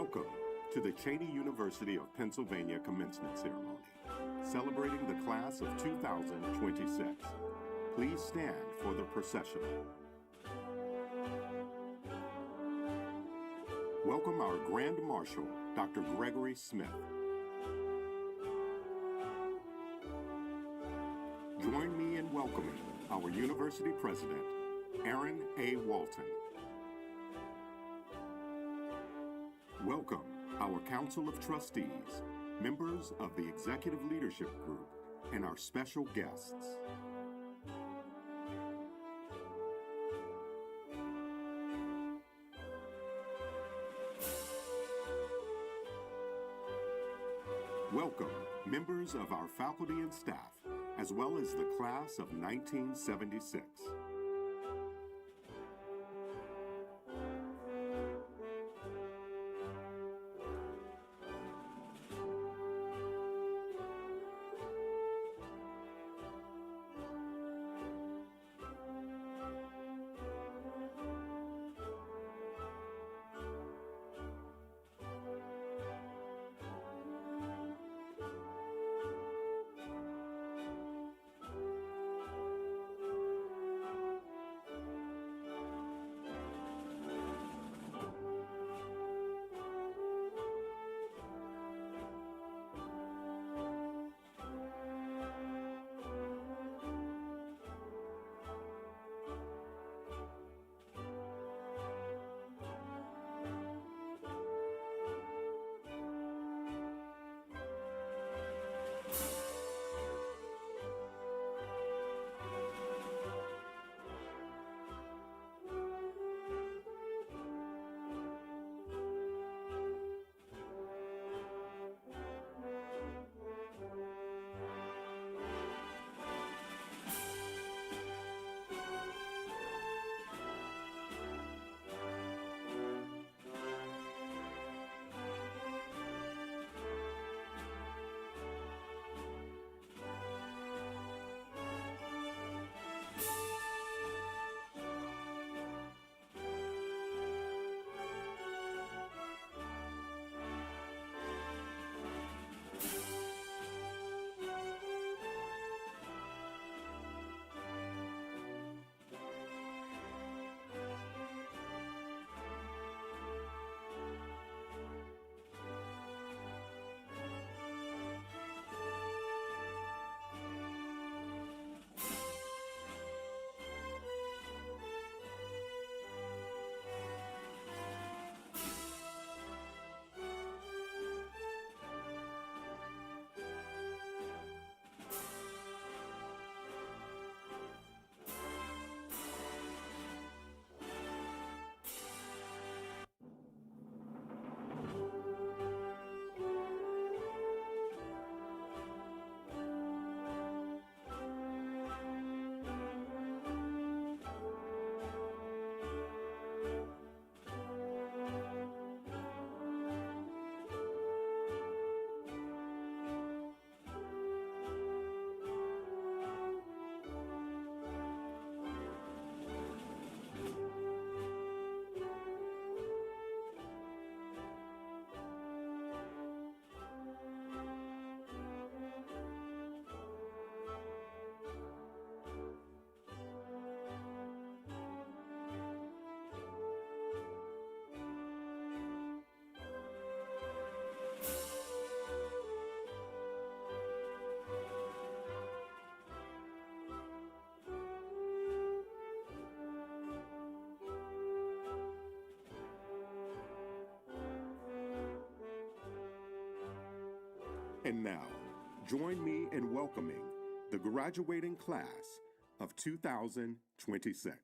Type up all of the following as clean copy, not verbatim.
Welcome to the Cheyney University of Pennsylvania Commencement Ceremony, celebrating the class of 2026. Please stand for the processional. Welcome our Grand Marshal, Dr. Gregory Smith. Join me in welcoming our University President, Aaron A. Walton. Welcome our Council of Trustees, members of the Executive Leadership Group, and our special guests. Welcome members of our faculty and staff, as well as the class of 1976. And now, join me in welcoming the graduating class of 2026.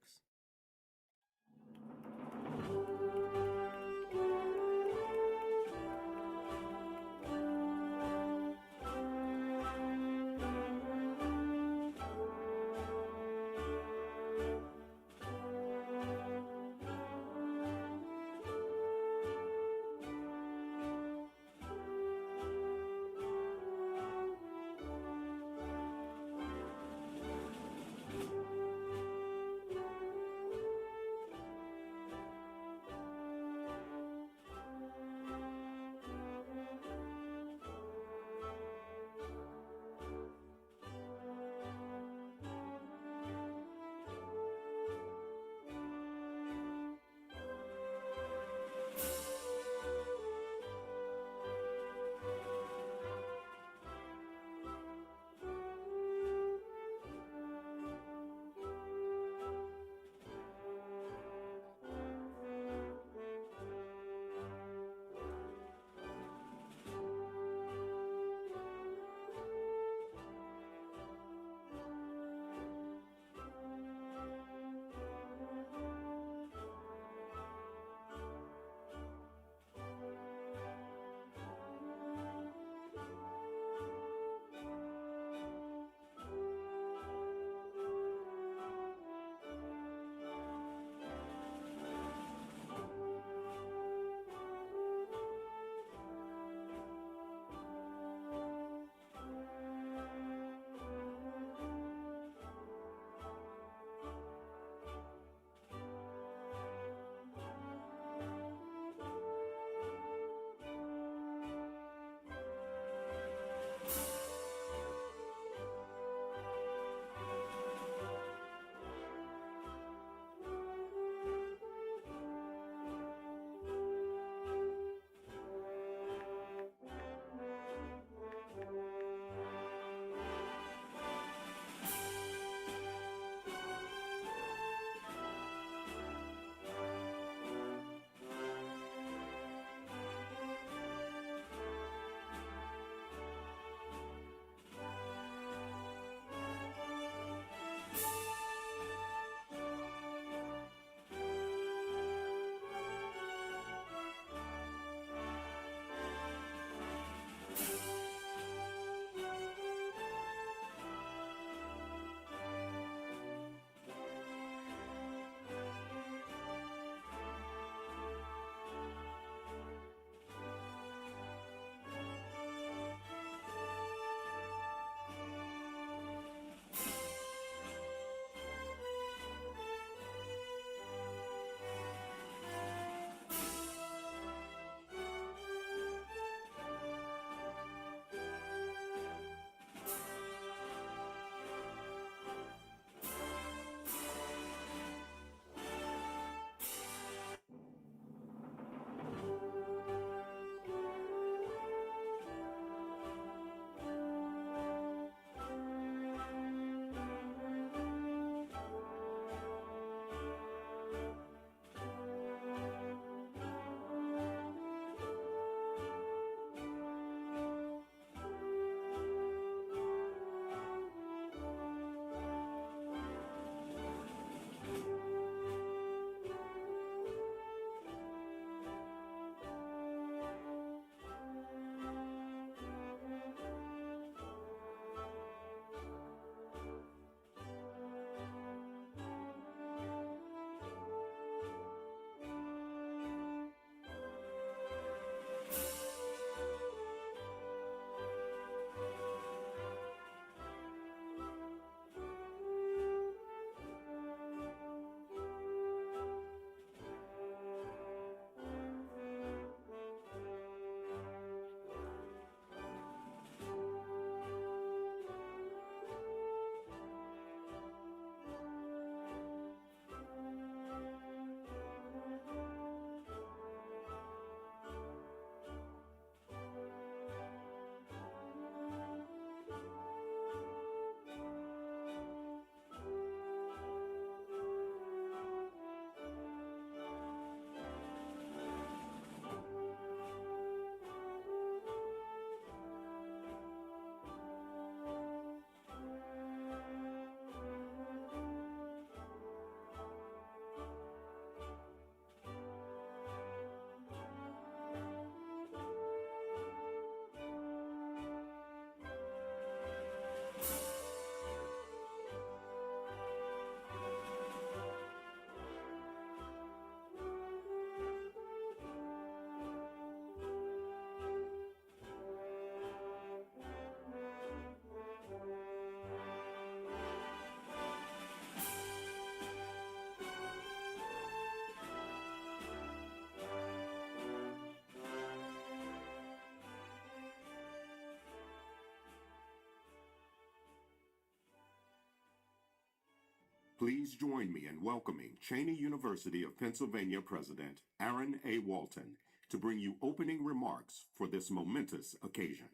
Please join me in welcoming Cheyney University of Pennsylvania President Aaron A. Walton to bring you opening remarks for this momentous occasion.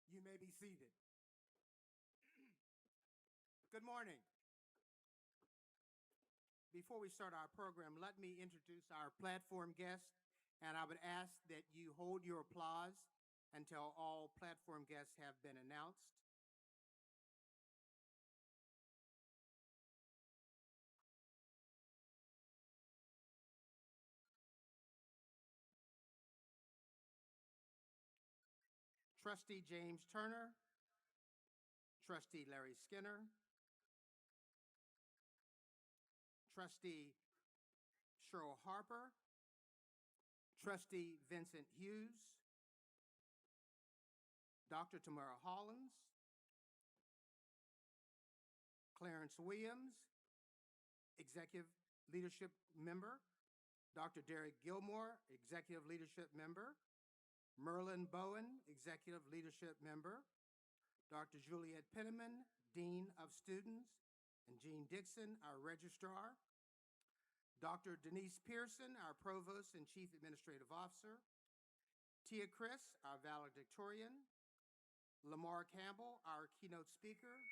You may be seated. Good morning. Before we start our program, let me introduce our platform guests, and I would ask that you hold your applause until all platform guests have been announced. Trustee James Turner, Trustee Larry Skinner, Trustee Cheryl Harper, Trustee Vincent Hughes, Dr. Tamara Hollins, Clarence Williams, Executive Leadership Member, Dr. Derek Gilmore, Executive Leadership Member, Merlin Bowen, Executive Leadership Member, Dr. Juliet Penniman, Dean of Students, and Jean Dixon, our Registrar, Dr. Denise Pearson, our Provost and Chief Administrative Officer, Tia Chris, our Valedictorian, Lamar Campbell, our Keynote Speaker,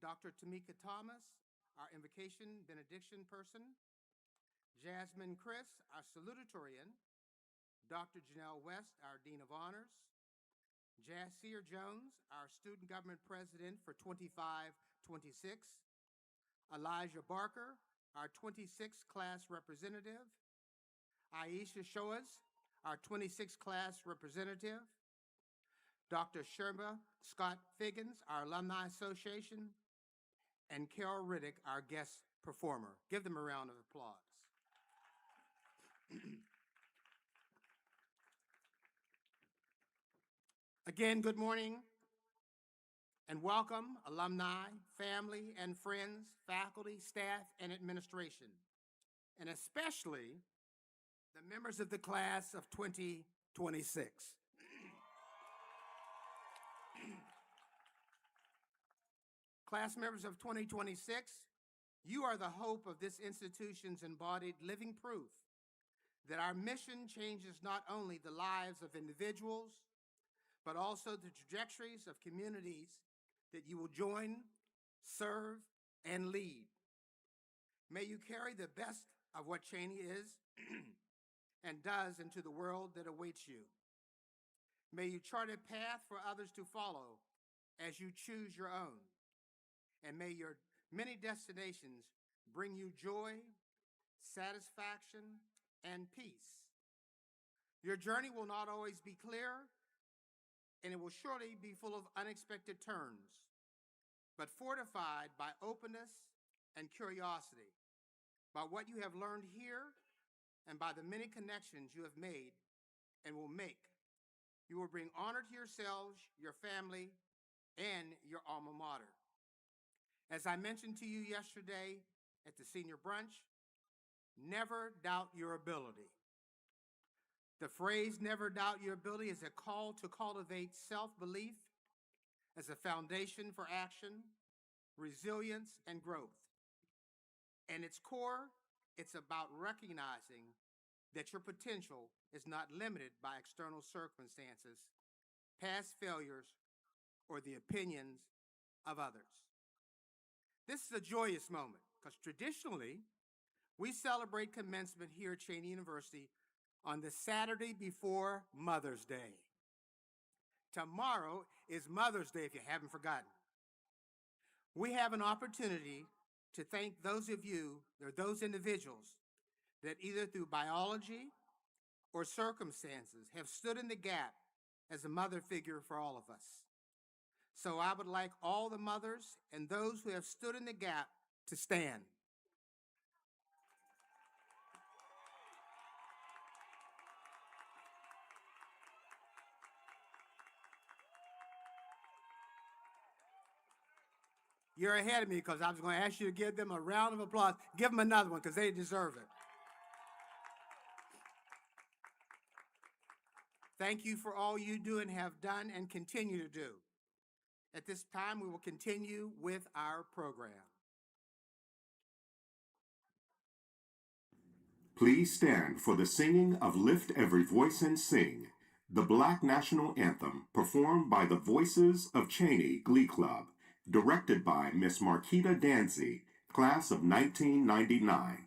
Dr. Tamika Thomas, our Invocation benediction person, Jasmine Chris, our Salutatorian, Dr. Janelle West, our Dean of Honors, Jassier Jones, our Student Government President for 25-26, Elijah Barker, our 26th Class Representative, Aisha Shoas, our 26th Class Representative, Dr. Sherma Scott Figgins, our Alumni Association, and Carol Riddick, our guest performer. Give them a round of applause. Again, good morning and welcome, alumni, family and friends, faculty, staff, and administration, and especially the members of the class of 2026. Class members of 2026, you are the hope of this institution's embodied living proof that our mission changes not only the lives of individuals, but also the trajectories of communities that you will join, serve, and lead. May you carry the best of what Cheyney is and does into the world that awaits you. May you chart a path for others to follow as you choose your own. And may your many destinations bring you joy, satisfaction, and peace. Your journey will not always be clear, and it will surely be full of unexpected turns, but fortified by openness and curiosity, by what you have learned here and by the many connections you have made and will make. You will bring honor to yourselves, your family, and your alma mater. As I mentioned to you yesterday at the senior brunch, never doubt your ability. The phrase never doubt your ability is a call to cultivate self-belief as a foundation for action, resilience, and growth. And its core, it's about recognizing that your potential is not limited by external circumstances, past failures, or the opinions of others. This is a joyous moment because traditionally, we celebrate commencement here at Cheyney University on the Saturday before Mother's Day. Tomorrow is Mother's Day, if you haven't forgotten. We have an opportunity to thank those of you, or those individuals, that either through biology or circumstances have stood in the gap as a mother figure for all of us. So I would like all the mothers and those who have stood in the gap to stand. You're ahead of me because I was going to ask you to give them a round of applause. Give them another one because they deserve it. Thank you for all you do and have done and continue to do. At this time, we will continue with our program. Please stand for the singing of Lift Every Voice and Sing, the Black National Anthem performed by the Voices of Cheyney Glee Club, directed by Miss Marquita Danzy, class of 1999.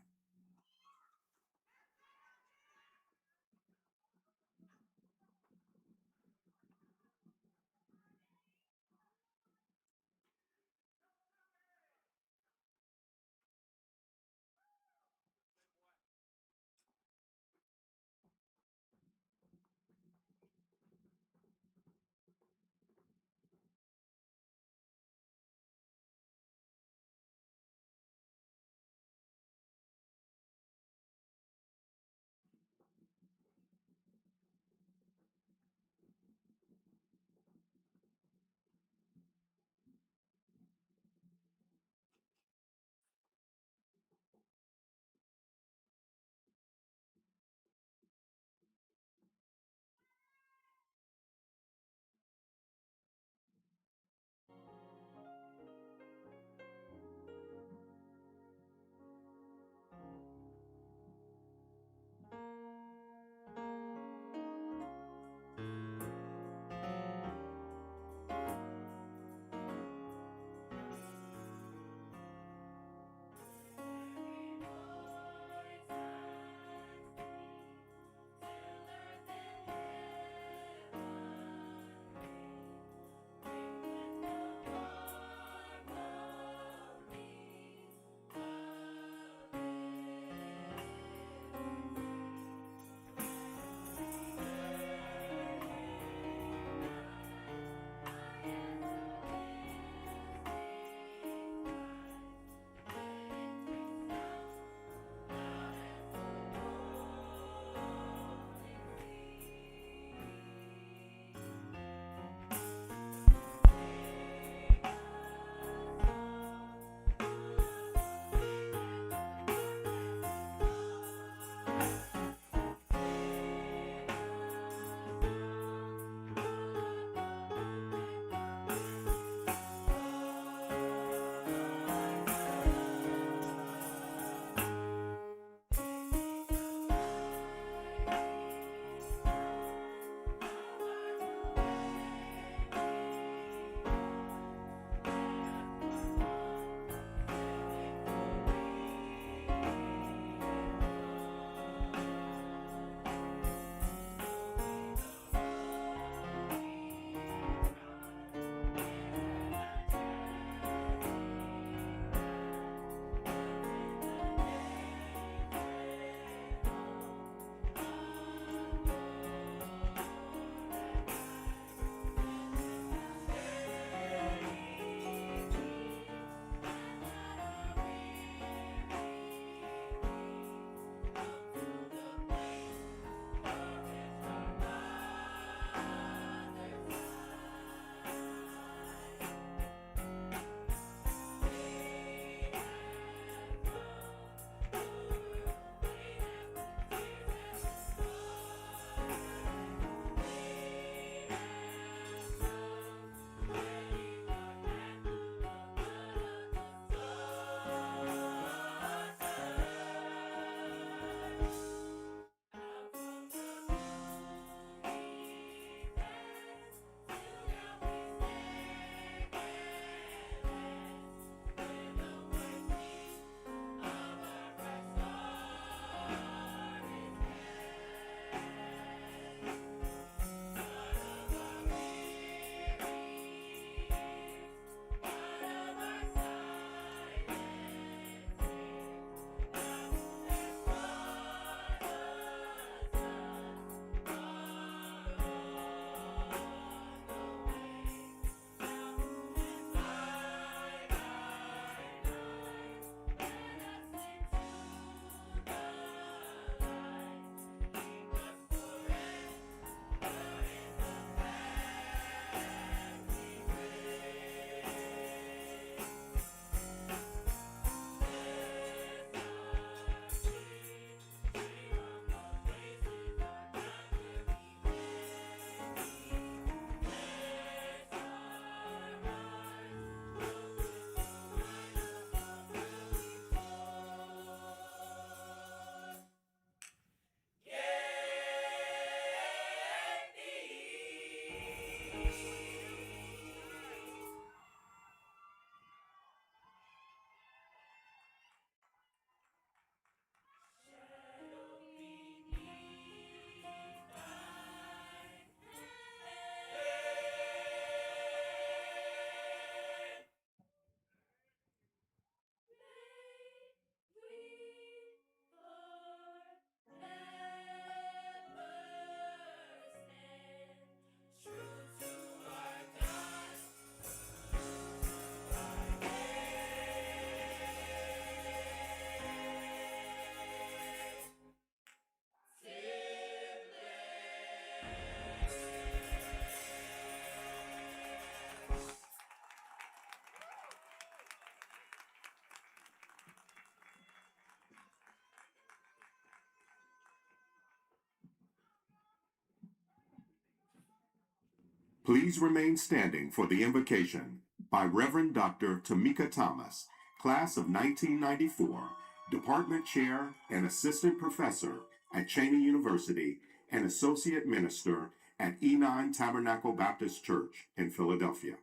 Please remain standing for the invocation by Reverend Dr. Tamika Thomas, class of 1994, Department Chair and Assistant Professor at Cheyney University and Associate Minister at E9 Tabernacle Baptist Church in Philadelphia.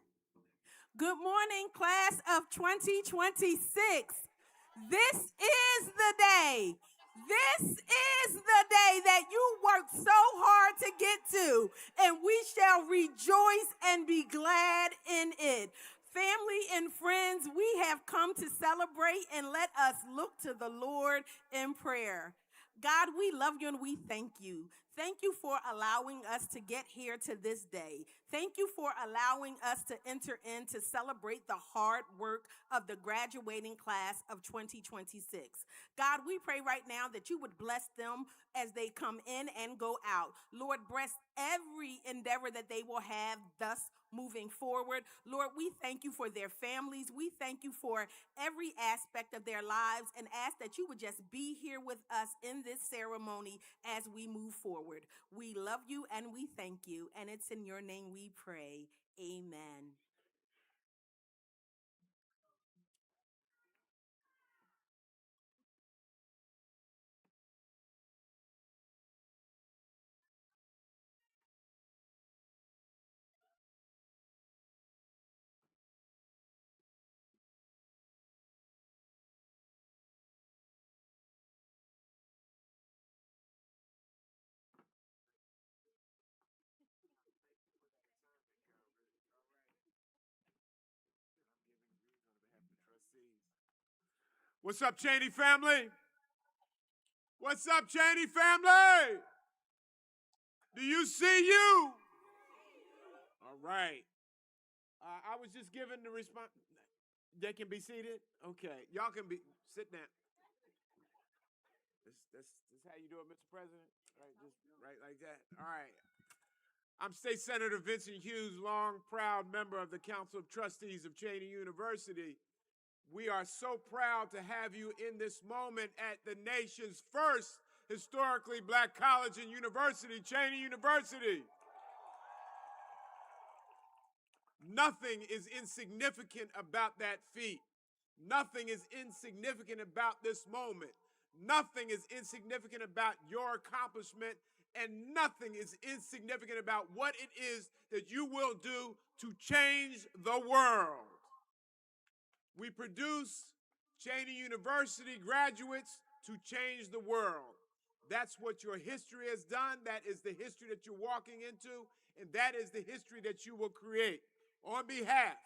Good morning, class of 2026. This is the day. This is the day that you worked so hard to get to, and we shall rejoice and be glad in it. Family and friends, we have come to celebrate, and let us look to the Lord in prayer. God, we love you and we thank you. Thank you for allowing us to get here to this day. Thank you for allowing us to enter in to celebrate the hard work of the graduating class of 2026. God, we pray right now that you would bless them as they come in and go out. Lord, bless every endeavor that they will have thus moving forward. Lord, we thank you for their families. We thank you for every aspect of their lives and ask that you would just be here with us in this ceremony as we move forward. We love you and we thank you, and it's in your name we pray. Amen. What's up, Cheyney family? What's up, Cheyney family? Do you see you? All right. I was just given the response. They can be seated? Okay. Y'all can be, sit down. This how you do it, Mr. President? Right, just right like that. All right. I'm State Senator Vincent Hughes, long, proud member of the Council of Trustees of Cheyney University. We are so proud to have you in this moment at the nation's first historically black college and university, Cheyney University. Nothing is insignificant about that feat. Nothing is insignificant about this moment. Nothing is insignificant about your accomplishment, and nothing is insignificant about what it is that you will do to change the world. We produce Cheyney University graduates to change the world. That's what your history has done. That is the history that you're walking into, and that is the history that you will create. On behalf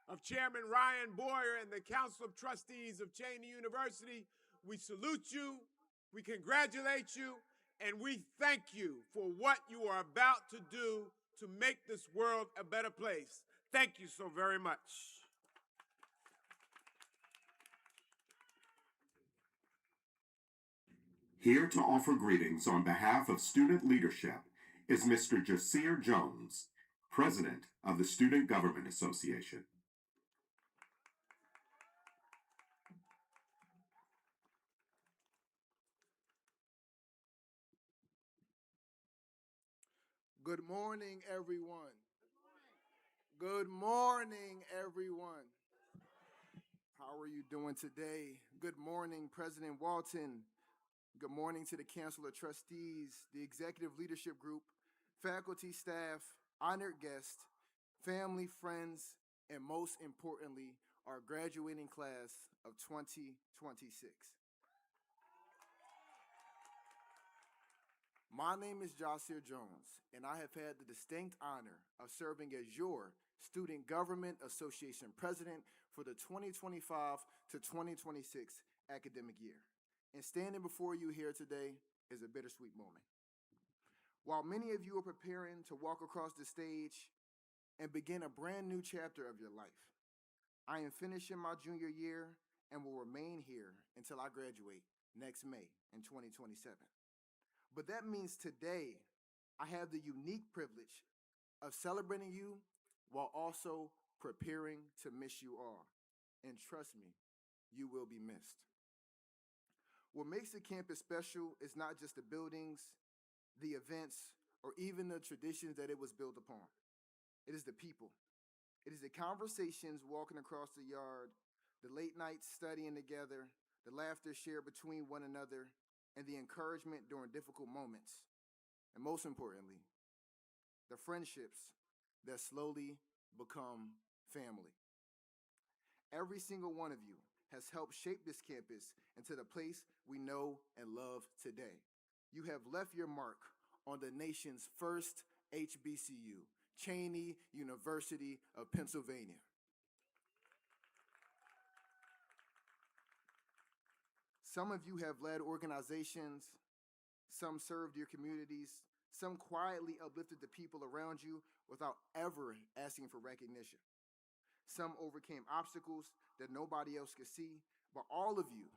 of Chairman Ryan Boyer and the Council of Trustees of Cheyney University, we salute you, we congratulate you, and we thank you for what you are about to do to make this world a better place. Thank you so very much. Here to offer greetings on behalf of student leadership is Mr. Jasir Jones, President of the Student Government Association. Good morning, everyone. Good morning, everyone. How are you doing today? Good morning, President Walton. Good morning to the Council of Trustees, the Executive Leadership Group, faculty, staff, honored guests, family, friends, and most importantly, our graduating class of 2026. My name is Jasir Jones, and I have had the distinct honor of serving as your Student Government Association President for the 2025 to 2026 academic year. And standing before you here today is a bittersweet moment. While many of you are preparing to walk across the stage and begin a brand new chapter of your life, I am finishing my junior year and will remain here until I graduate next May in 2027. But that means today I have the unique privilege of celebrating you while also preparing to miss you all. And trust me, you will be missed. What makes the campus special is not just the buildings, the events, or even the traditions that it was built upon. It is the people. It is the conversations walking across the yard, the late nights studying together, the laughter shared between one another, and the encouragement during difficult moments. And most importantly, the friendships that slowly become family. Every single one of you has helped shape this campus into the place we know and love today. You have left your mark on the nation's first HBCU, Cheyney University of Pennsylvania. Some of you have led organizations, some served your communities, some quietly uplifted the people around you without ever asking for recognition. Some overcame obstacles that nobody else could see, but all of you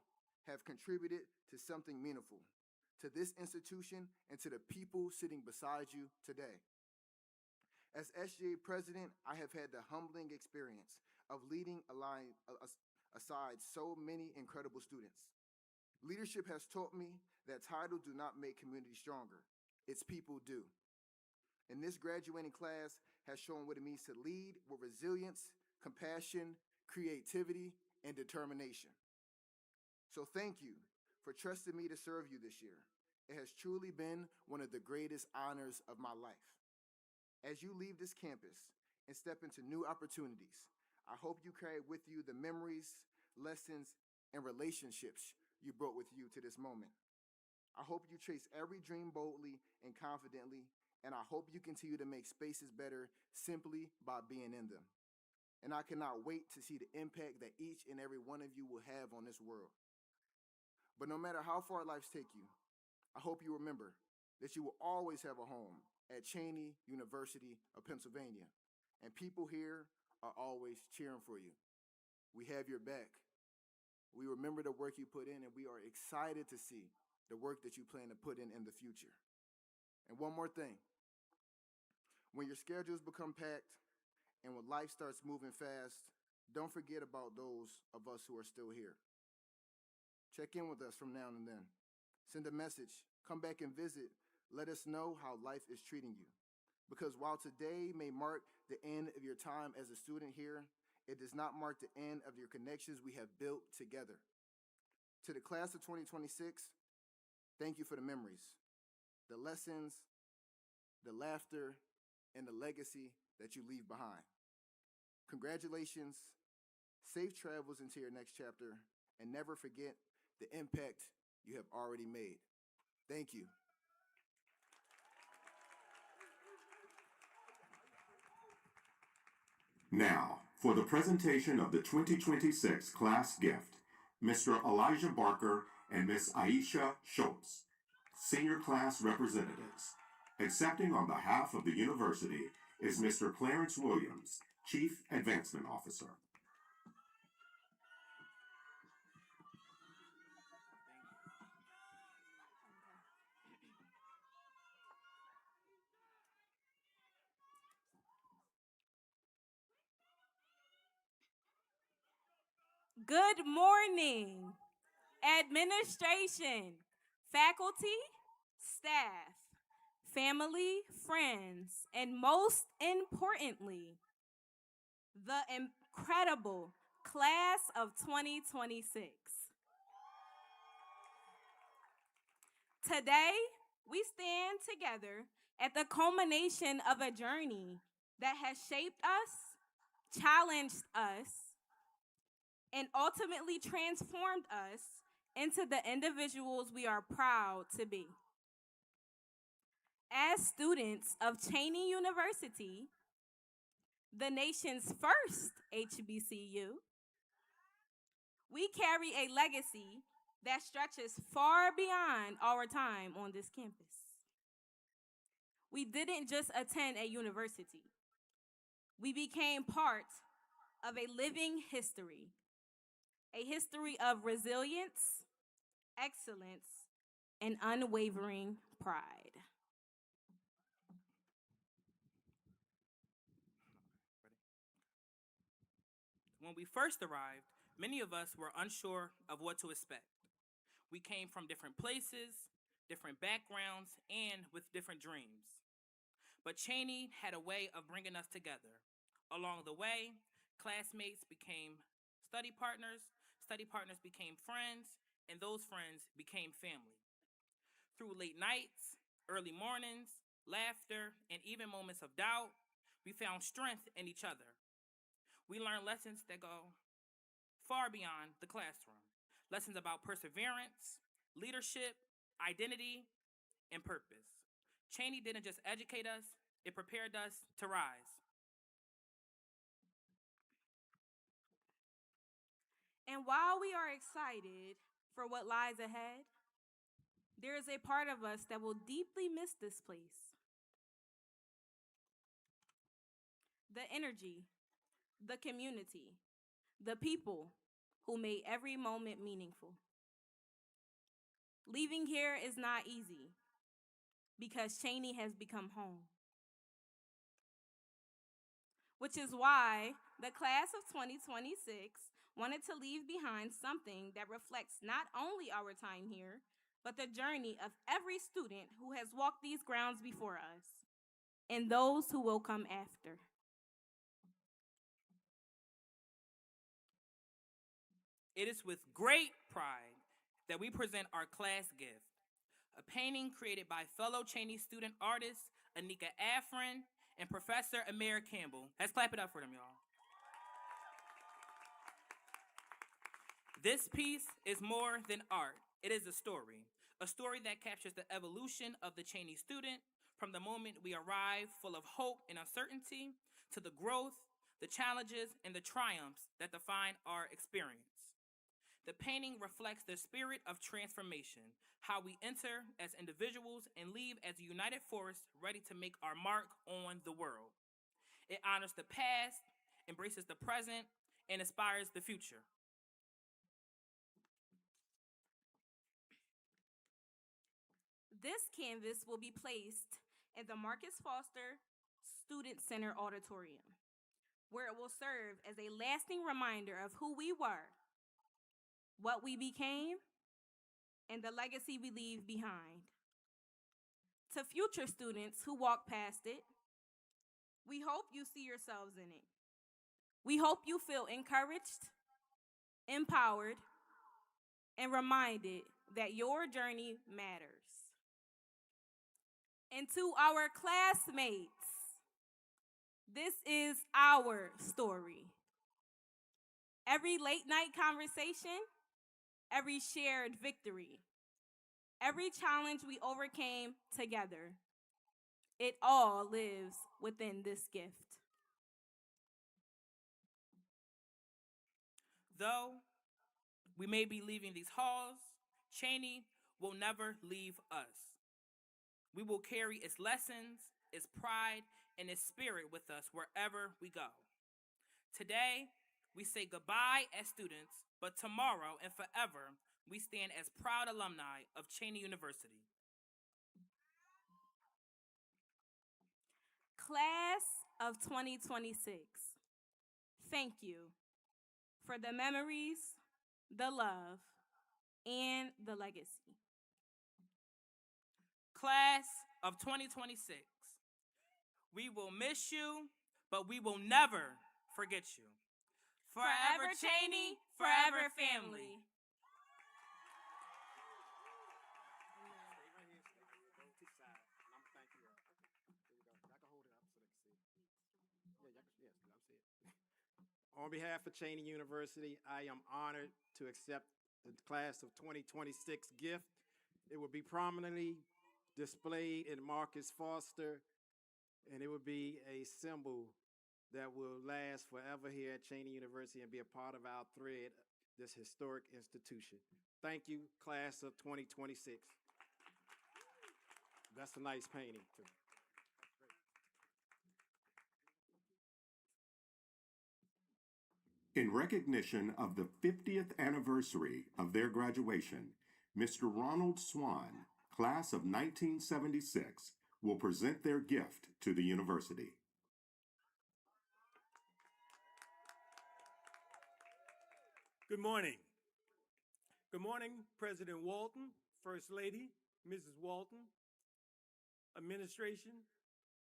have contributed to something meaningful, to this institution and to the people sitting beside you today. As SGA president, I have had the humbling experience of leading aside so many incredible students. Leadership has taught me that titles do not make community stronger. Its people do. And this graduating class has shown what it means to lead with resilience, compassion, creativity, and determination. So thank you for trusting me to serve you this year. It has truly been one of the greatest honors of my life. As you leave this campus and step into new opportunities, I hope you carry with you the memories, lessons, and relationships you brought with you to this moment. I hope you chase every dream boldly and confidently, and I hope you continue to make spaces better simply by being in them. And I cannot wait to see the impact that each and every one of you will have on this world. But no matter how far lives take you, I hope you remember that you will always have a home at Cheyney University of Pennsylvania, and people here are always cheering for you. We have your back. We remember the work you put in, and we are excited to see the work that you plan to put in the future. And one more thing. When your schedules become packed and when life starts moving fast, don't forget about those of us who are still here. Check in with us from now and then. Send a message. Come back and visit. Let us know how life is treating you. Because while today may mark the end of your time as a student here, it does not mark the end of your connections we have built together. To the class of 2026, thank you for the memories, the lessons, the laughter, and the legacy that you leave behind. Congratulations, safe travels into your next chapter, and never forget the impact you have already made. Thank you. Now, for the presentation of the 2026 class gift, Mr. Elijah Barker and Ms. Aisha Schultz, senior class representatives. Accepting on behalf of the university is Mr. Clarence Williams, Chief Advancement Officer. Good morning, administration, faculty, staff, family, friends, and most importantly, the incredible class of 2026. Today, we stand together at the culmination of a journey that has shaped us, challenged us, and ultimately transformed us into the individuals we are proud to be. As students of Cheyney University, the nation's first HBCU, we carry a legacy that stretches far beyond our time on this campus. We didn't just attend a university. We became part of a living history. A history of resilience, excellence, and unwavering pride. When we first arrived, many of us were unsure of what to expect. We came from different places, different backgrounds, and with different dreams. But Cheyney had a way of bringing us together. Along the way, classmates became study partners became friends, and those friends became family. Through late nights, early mornings, laughter, and even moments of doubt, we found strength in each other. We learned lessons that go far beyond the classroom. Lessons about perseverance, leadership, identity, and purpose. Cheyney didn't just educate us, it prepared us to rise. And while we are excited for what lies ahead, there is a part of us that will deeply miss this place. The energy, the community, the people who made every moment meaningful. Leaving here is not easy because Cheyney has become home. Which is why the class of 2026 wanted to leave behind something that reflects not only our time here, but the journey of every student who has walked these grounds before us and those who will come after. It is with great pride that we present our class gift, a painting created by fellow Cheyney student artists Anika Afrin and Professor Amir Campbell. Let's clap it up for them, y'all. This piece is more than art. It is a story that captures the evolution of the Cheyney student from the moment we arrive full of hope and uncertainty to the growth, the challenges, and the triumphs that define our experience. The painting reflects the spirit of transformation, how we enter as individuals and leave as a united force ready to make our mark on the world. It honors the past, embraces the present, and inspires the future. This canvas will be placed in the Marcus Foster Student Center Auditorium, where it will serve as a lasting reminder of who we were, what we became, and the legacy we leave behind. To future students who walk past it, we hope you see yourselves in it. We hope you feel encouraged, empowered, and reminded that your journey matters. And to our classmates, this is our story. Every late night conversation, every shared victory, every challenge we overcame together, it all lives within this gift. Though we may be leaving these halls, Cheyney will never leave us. We will carry its lessons, its pride, and its spirit with us wherever we go. Today, we say goodbye as students, but tomorrow and forever, we stand as proud alumni of Cheyney University. Class of 2026, thank you for the memories, the love, and the legacy. Class of 2026, we will miss you, but we will never forget you. Forever Cheyney, forever family. On behalf of Cheyney University, I am honored to accept the class of 2026 gift. It will be prominently displayed in Marcus Foster, and it will be a symbol that will last forever here at Cheyney University and be a part of our thread, this historic institution. Thank you, class of 2026. That's a nice painting, too. In recognition of the 50th anniversary of their graduation, Mr. Ronald Swan, class of 1976, will present their gift to the university. Good morning. Good morning, President Walton, First Lady, Mrs. Walton, administration,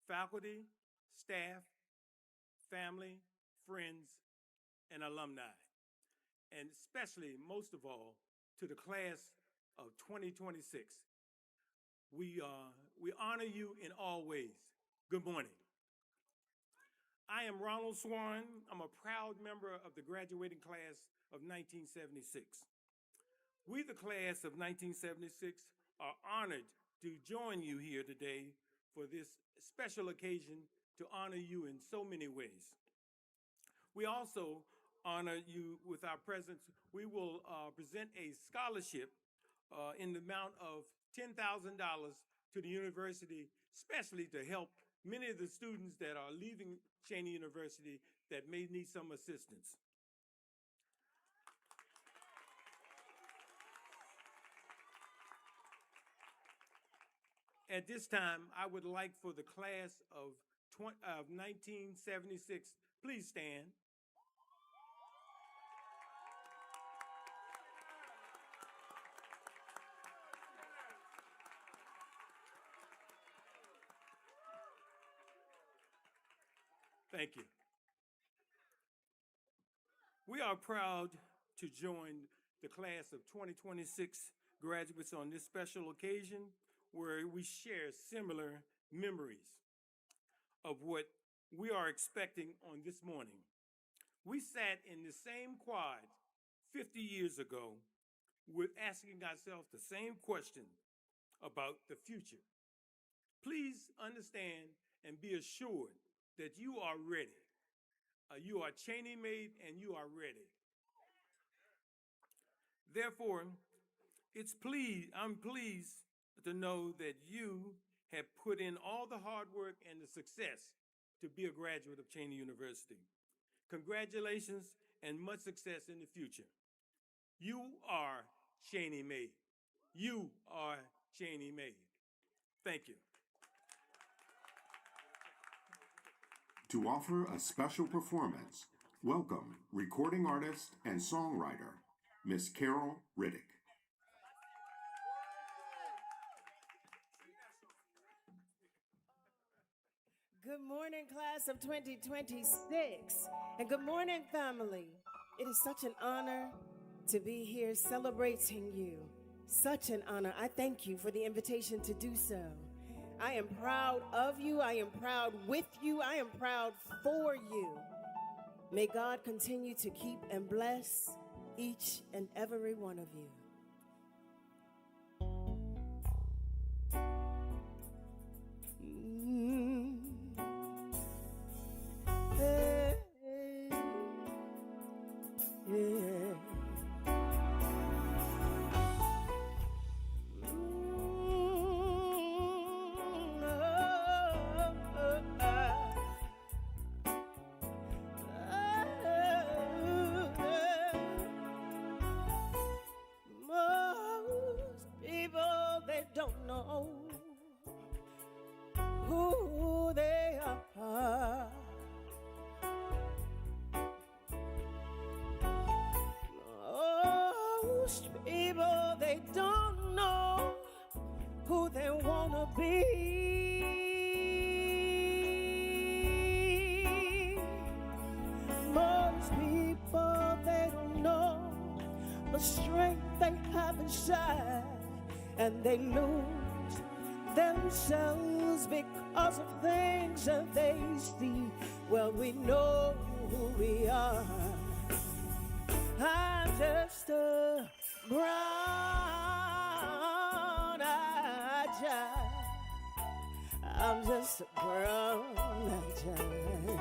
faculty, staff, family, friends, and alumni, and especially, most of all, to the class of 2026. We honor you in all ways. Good morning. I am Ronald Swan. I'm a proud member of the graduating class of 1976. We, the class of 1976, are honored to join you here today for this special occasion to honor you in so many ways. We also honor you with our presence. We will present a scholarship in the amount of $10,000 to the university, especially to help many of the students that are leaving Cheyney University that may need some assistance. At this time, I would like for the class of 1976, please stand. Thank you. We are proud to join the class of 2026 graduates on this special occasion where we share similar memories of what we are expecting on this morning. We sat in the same quad 50 years ago with asking ourselves the same question about the future. Please understand and be assured that you are ready. You are Cheyney made and you are ready. Therefore, I'm pleased to know that you have put in all the hard work and the success to be a graduate of Cheyney University. Congratulations and much success in the future. You are Cheyney made. You are Cheyney made. Thank you. To offer a special performance, welcome recording artist and songwriter, Miss Carol Riddick. Good morning, class of 2026, and good morning, family. It is such an honor to be here celebrating you. Such an honor. I thank you for the invitation to do so. I am proud of you. I am proud with you. I am proud for you. May God continue to keep and bless each and every one of you. And they lose themselves because of things that they see. Well, we know who we are. I'm just a brown-eyed child. I'm just a brown-eyed child.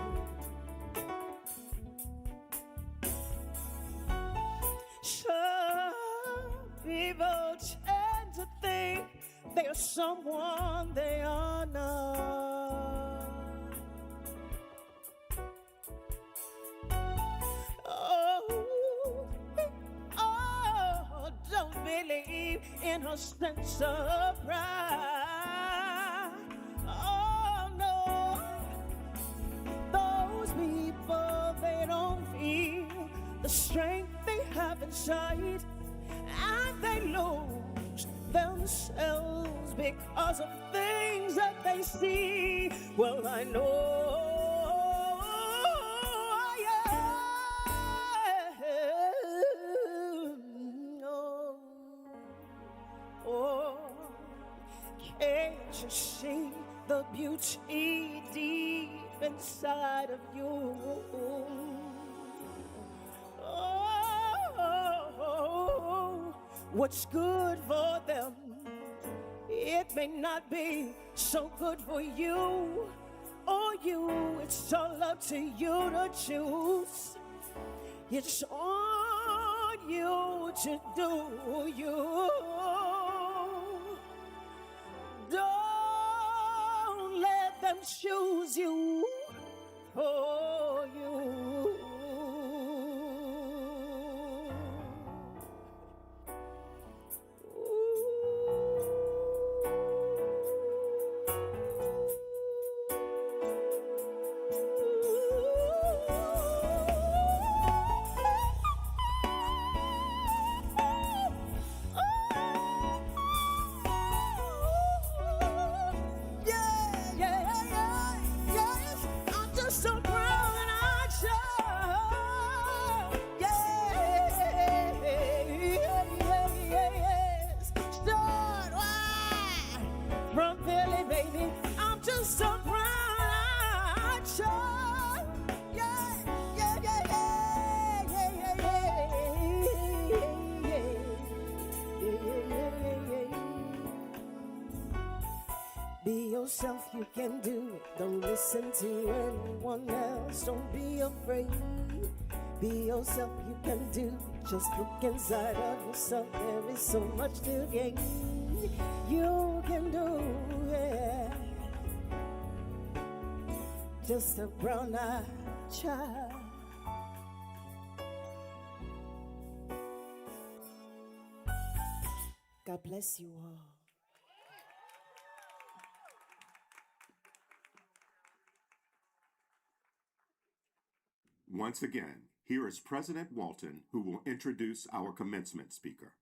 People tend to think they are someone they are not. Oh, don't believe in her sense of pride. Oh, no. Those people, they don't feel the strength they have inside. And they lose themselves because of things that they see. Well, I know, yeah, oh, can't you see the beauty deep inside of you? Oh, what's good for them, it may not be so good for you or you. It's all up to you to choose. It's on you to do you. Don't let them choose you for you. Yourself, you can do it. Don't listen to anyone else. Don't be afraid. Be yourself, you can do it. Just look inside of yourself. There is so much to gain. You can do it. Just a brown-eyed child. God bless you all. Once again, here is President Walton, who will introduce our commencement speaker.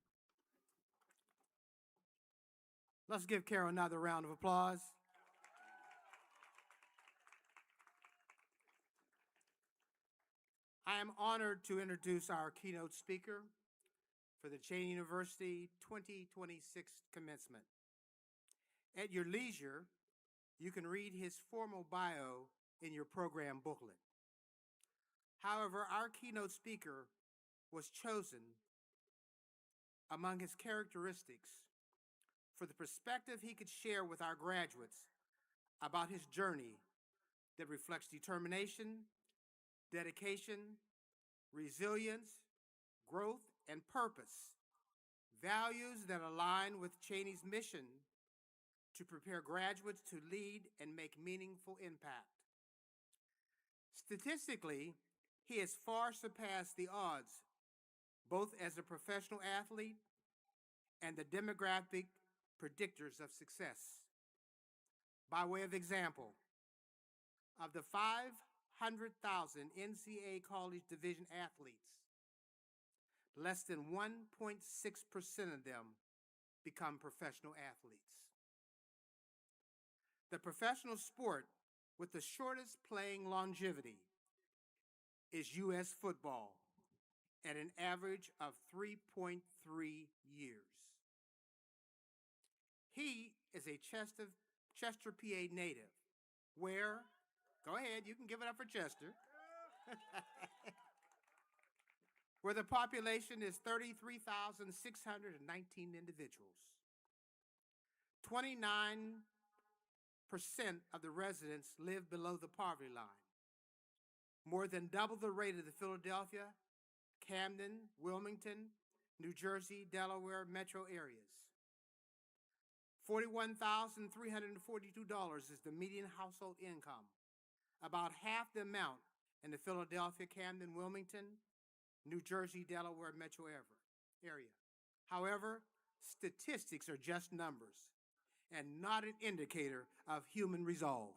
Let's give Carol another round of applause. I am honored to introduce our keynote speaker for the Cheyney University 2026 commencement. At your leisure, you can read his formal bio in your program booklet. However, our keynote speaker was chosen among his characteristics for the perspective he could share with our graduates about his journey that reflects determination, dedication, resilience, growth, and purpose, values that align with Cheyney's mission to prepare graduates to lead and make meaningful impact. Statistically, he has far surpassed the odds, both as a professional athlete and the demographic predictors of success. By way of example, of the 500,000 NCAA college division athletes, less than 1.6% of them become professional athletes. The professional sport with the shortest playing longevity is U.S. football at an average of 3.3 years. He is a Chester, PA native, where, go ahead, you can give it up for Chester, where the population is 33,619 individuals. 29% of the residents live below the poverty line, more than double the rate of the Philadelphia, Camden, Wilmington, New Jersey, Delaware metro areas. $41,342 is the median household income, about half the amount in the Philadelphia, Camden, Wilmington, New Jersey, Delaware metro area. However, statistics are just numbers and not an indicator of human resolve.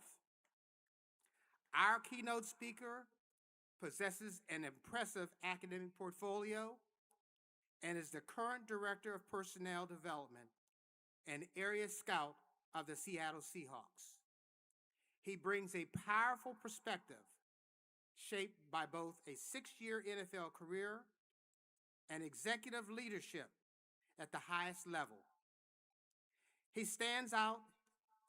Our keynote speaker possesses an impressive academic portfolio and is the current Director of Personnel Development and Area Scout of the Seattle Seahawks. He brings a powerful perspective shaped by both a 6-year NFL career and executive leadership at the highest level. He stands out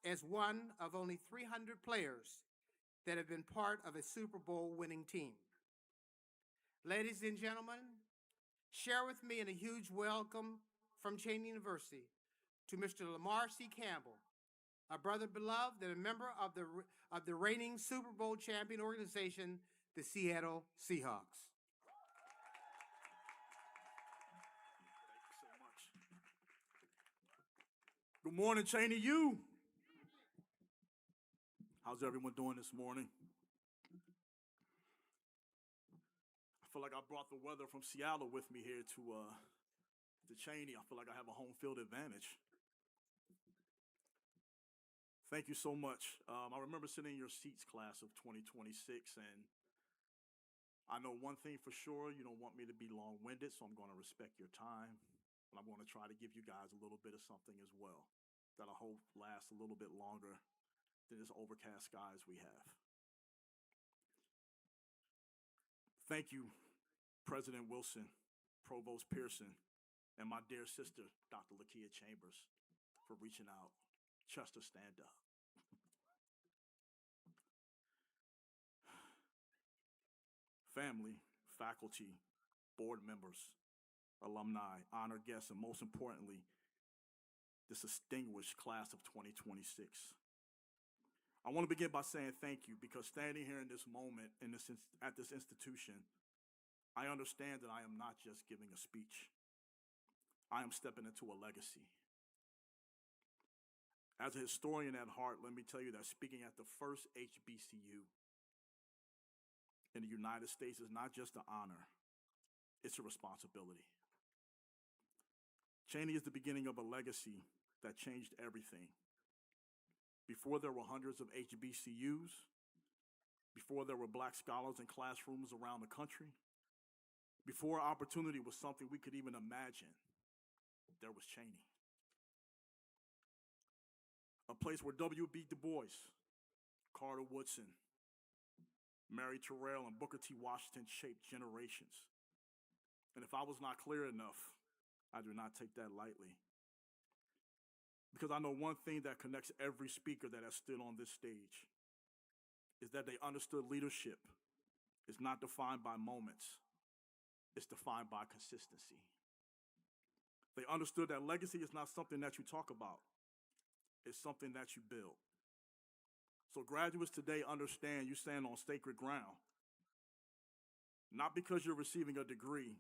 as one of only 300 players that have been part of a Super Bowl winning team. Ladies and gentlemen, share with me in a huge welcome from Cheyney University to Mr. Lamar C. Campbell, a brother beloved and a member of the reigning Super Bowl champion organization, the Seattle Seahawks. Good morning, Cheyney U. How's everyone doing this morning? I feel like I brought the weather from Seattle with me here to Cheyney. I feel like I have a home field advantage. Thank you so much. I remember sitting in your seats, class of 2026, and I know one thing for sure, you don't want me to be long-winded, so I'm going to respect your time. And I'm going to try to give you guys a little bit of something as well that I hope lasts a little bit longer than this overcast skies we have. Thank you, President Wilson, Provost Pearson, and my dear sister, Dr. Lakia Chambers, for reaching out. Chester, stand up. Family, faculty, board members, alumni, honored guests, and most importantly, this distinguished class of 2026. I want to begin by saying thank you, because standing here in this moment at this institution, I understand that I am not just giving a speech. I am stepping into a legacy. As a historian at heart, let me tell you that speaking at the first HBCU in the United States is not just an honor, it's a responsibility. Cheyney is the beginning of a legacy that changed everything. Before there were hundreds of HBCUs, before there were Black scholars in classrooms around the country, before opportunity was something we could even imagine, there was Cheyney. A place where W.B. Du Bois, Carter Woodson, Mary Terrell, and Booker T. Washington shaped generations. And if I was not clear enough, I do not take that lightly. Because I know one thing that connects every speaker that has stood on this stage is that they understood leadership is not defined by moments, it's defined by consistency. They understood that legacy is not something that you talk about, it's something that you build. So graduates today understand you stand on sacred ground, not because you're receiving a degree,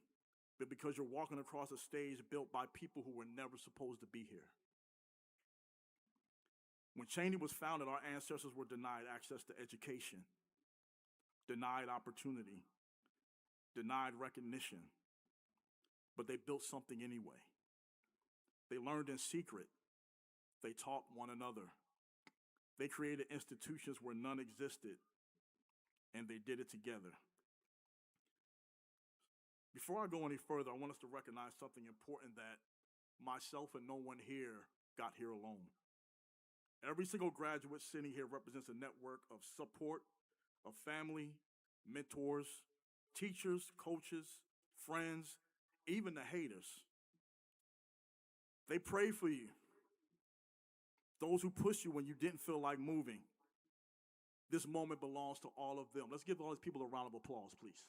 but because you're walking across a stage built by people who were never supposed to be here. When Cheyney was founded, our ancestors were denied access to education, denied opportunity, denied recognition, but they built something anyway. They learned in secret. They taught one another. They created institutions where none existed, and they did it together. Before I go any further, I want us to recognize something important that myself and no one here got here alone. Every single graduate sitting here represents a network of support, of family, mentors, teachers, coaches, friends, even the haters. They pray for you. Those who push you when you didn't feel like moving. This moment belongs to all of them. Let's give all these people a round of applause, please.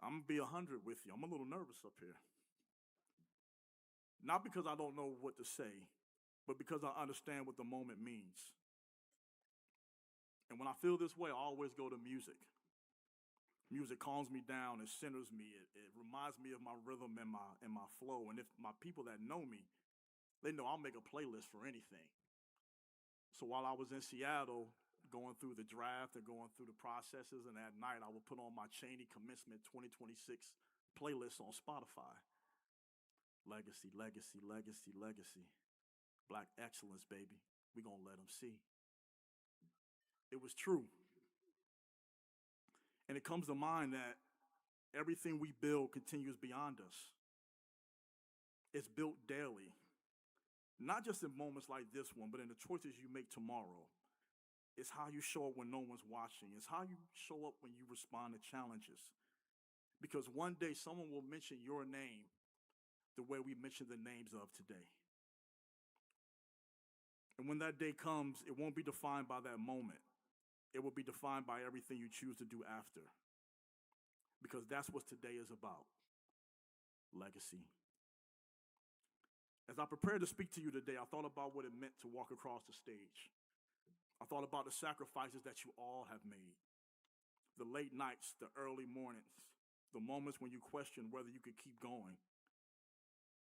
I'm gonna be 100 with you. I'm a little nervous up here. Not because I don't know what to say, but because I understand what the moment means. And when I feel this way, I always go to music. Music calms me down and centers me. It reminds me of my rhythm and my flow. And if my people that know me, they know I'll make a playlist for anything. So while I was in Seattle going through the draft and going through the processes, and at night I would put on my Cheyney Commencement 2026 playlist on Spotify. Legacy, legacy, legacy, legacy. Black excellence, baby. We gonna let them see. It was true. And it comes to mind that everything we build continues beyond us. It's built daily. not just in moments like this one, but in the choices you make tomorrow. It's how you show up when no one's watching. It's how you show up when you respond to challenges. Because one day someone will mention your name the way we mention the names of today. And when that day comes, it won't be defined by that moment. It will be defined by everything you choose to do after. Because that's what today is about. Legacy. As I prepared to speak to you today, I thought about what it meant to walk across the stage. I thought about the sacrifices that you all have made. The late nights, the early mornings, the moments when you questioned whether you could keep going.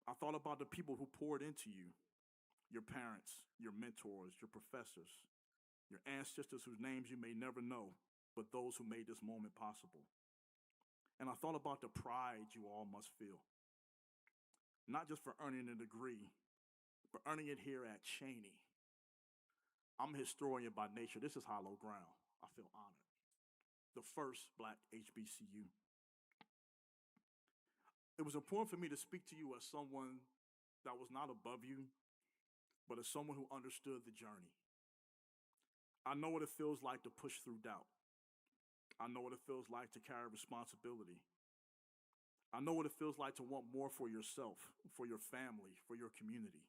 I thought about the people who poured into you, your parents, your mentors, your professors, your ancestors whose names you may never know, but those who made this moment possible. And I thought about the pride you all must feel. Not just for earning a degree, but earning it here at Cheyney. I'm a historian by nature. This is hollow ground. I feel honored. The first Black HBCU. It was important for me to speak to you as someone that was not above you, but as someone who understood the journey. I know what it feels like to push through doubt. I know what it feels like to carry responsibility. I know what it feels like to want more for yourself, for your family, for your community.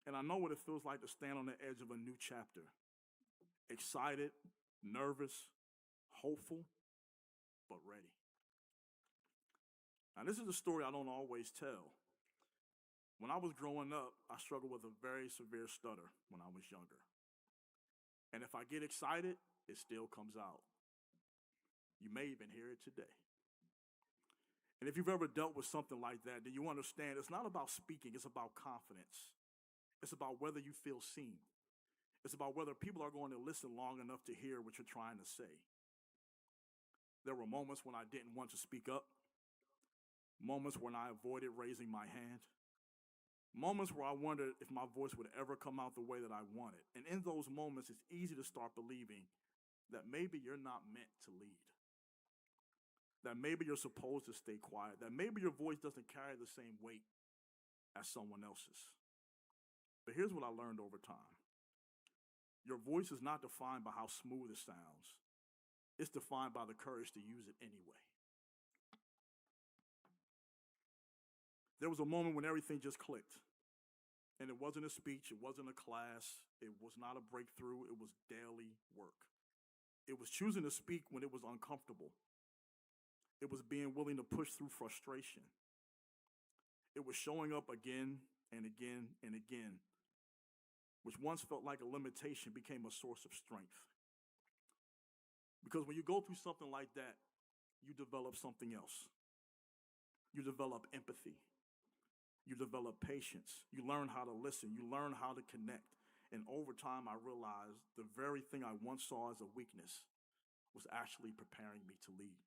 And I know what it feels like to stand on the edge of a new chapter, excited, nervous, hopeful, but ready. Now, this is a story I don't always tell. When I was growing up, I struggled with a very severe stutter when I was younger. And if I get excited, it still comes out. You may even hear it today. And if you've ever dealt with something like that, then you understand it's not about speaking, it's about confidence. It's about whether you feel seen. It's about whether people are going to listen long enough to hear what you're trying to say. There were moments when I didn't want to speak up, moments when I avoided raising my hand, moments where I wondered if my voice would ever come out the way that I wanted. And in those moments, it's easy to start believing that maybe you're not meant to lead, that maybe you're supposed to stay quiet, that maybe your voice doesn't carry the same weight as someone else's. But here's what I learned over time. Your voice is not defined by how smooth it sounds. It's defined by the courage to use it anyway. There was a moment when everything just clicked. And it wasn't a speech, it wasn't a class, it was not a breakthrough, it was daily work. It was choosing to speak when it was uncomfortable. It was being willing to push through frustration. It was showing up again and again and again, which once felt like a limitation became a source of strength. Because when you go through something like that, you develop something else. You develop empathy. You develop patience. You learn how to listen. You learn how to connect. And over time, I realized the very thing I once saw as a weakness was actually preparing me to lead.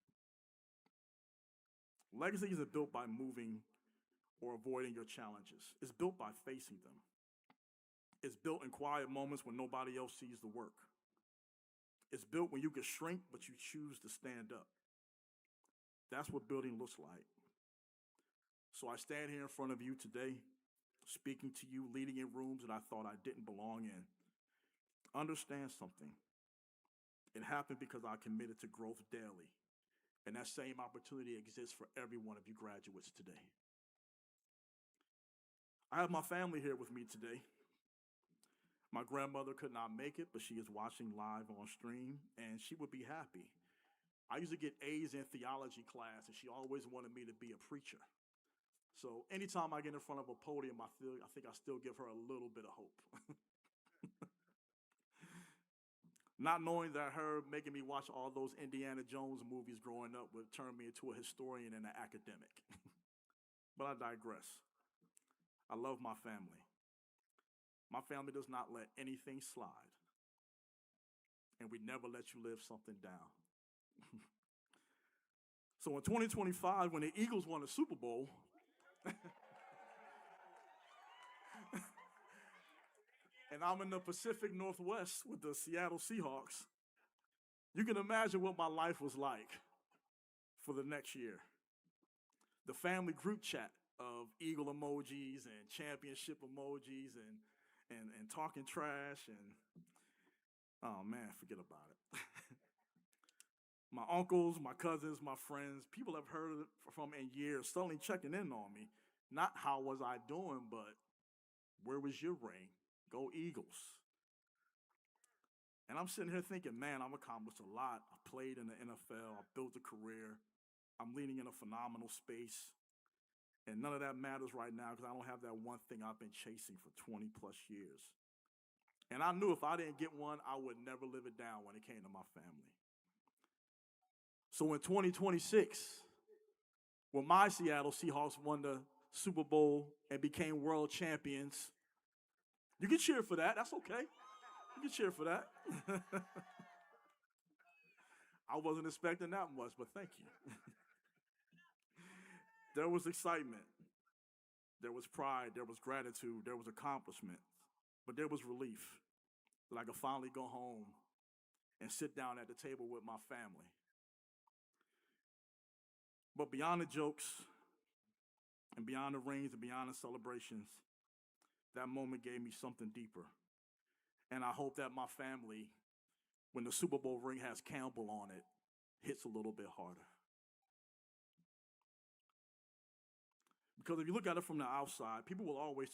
Legacy isn't built by moving or avoiding your challenges. It's built by facing them. It's built in quiet moments when nobody else sees the work. It's built when you can shrink, but you choose to stand up. That's what building looks like. So I stand here in front of you today, speaking to you, leading in rooms that I thought I didn't belong in. Understand something. It happened because I committed to growth daily. And that same opportunity exists for every one of you graduates today. I have my family here with me today. My grandmother could not make it, but she is watching live on stream, and she would be happy. I used to get A's in theology class, and she always wanted me to be a preacher. So anytime I get in front of a podium, I think I still give her a little bit of hope. Not knowing that her making me watch all those Indiana Jones movies growing up would turn me into a historian and an academic. But I digress. I love my family. My family does not let anything slide. And we never let you live something down. So in 2025, when the Eagles won the Super Bowl, and I'm in the Pacific Northwest with the Seattle Seahawks, you can imagine what my life was like for the next year. The family group chat of eagle emojis and championship emojis and talking trash and oh man, forget about it. My uncles, my cousins, my friends, people I've heard from in years suddenly checking in on me. Not how was I doing, but where was your ring? Go Eagles. And I'm sitting here thinking, man, I've accomplished a lot. I played in the NFL. I built a career. I'm leading in a phenomenal space. And none of that matters right now because I don't have that one thing I've been chasing for 20 plus years. And I knew if I didn't get one, I would never live it down when it came to my family. So in 2026, when my Seattle Seahawks won the Super Bowl and became world champions, you can cheer for that. That's okay. You can cheer for that. I wasn't expecting that much, but thank you. There was excitement. There was pride. There was gratitude. There was accomplishment. But there was relief that I could finally go home and sit down at the table with my family. But beyond the jokes and beyond the rings and beyond the celebrations, that moment gave me something deeper. And I hope that my family, when the Super Bowl ring has Campbell on it, hits a little bit harder. Because if you look at it from the outside, people will always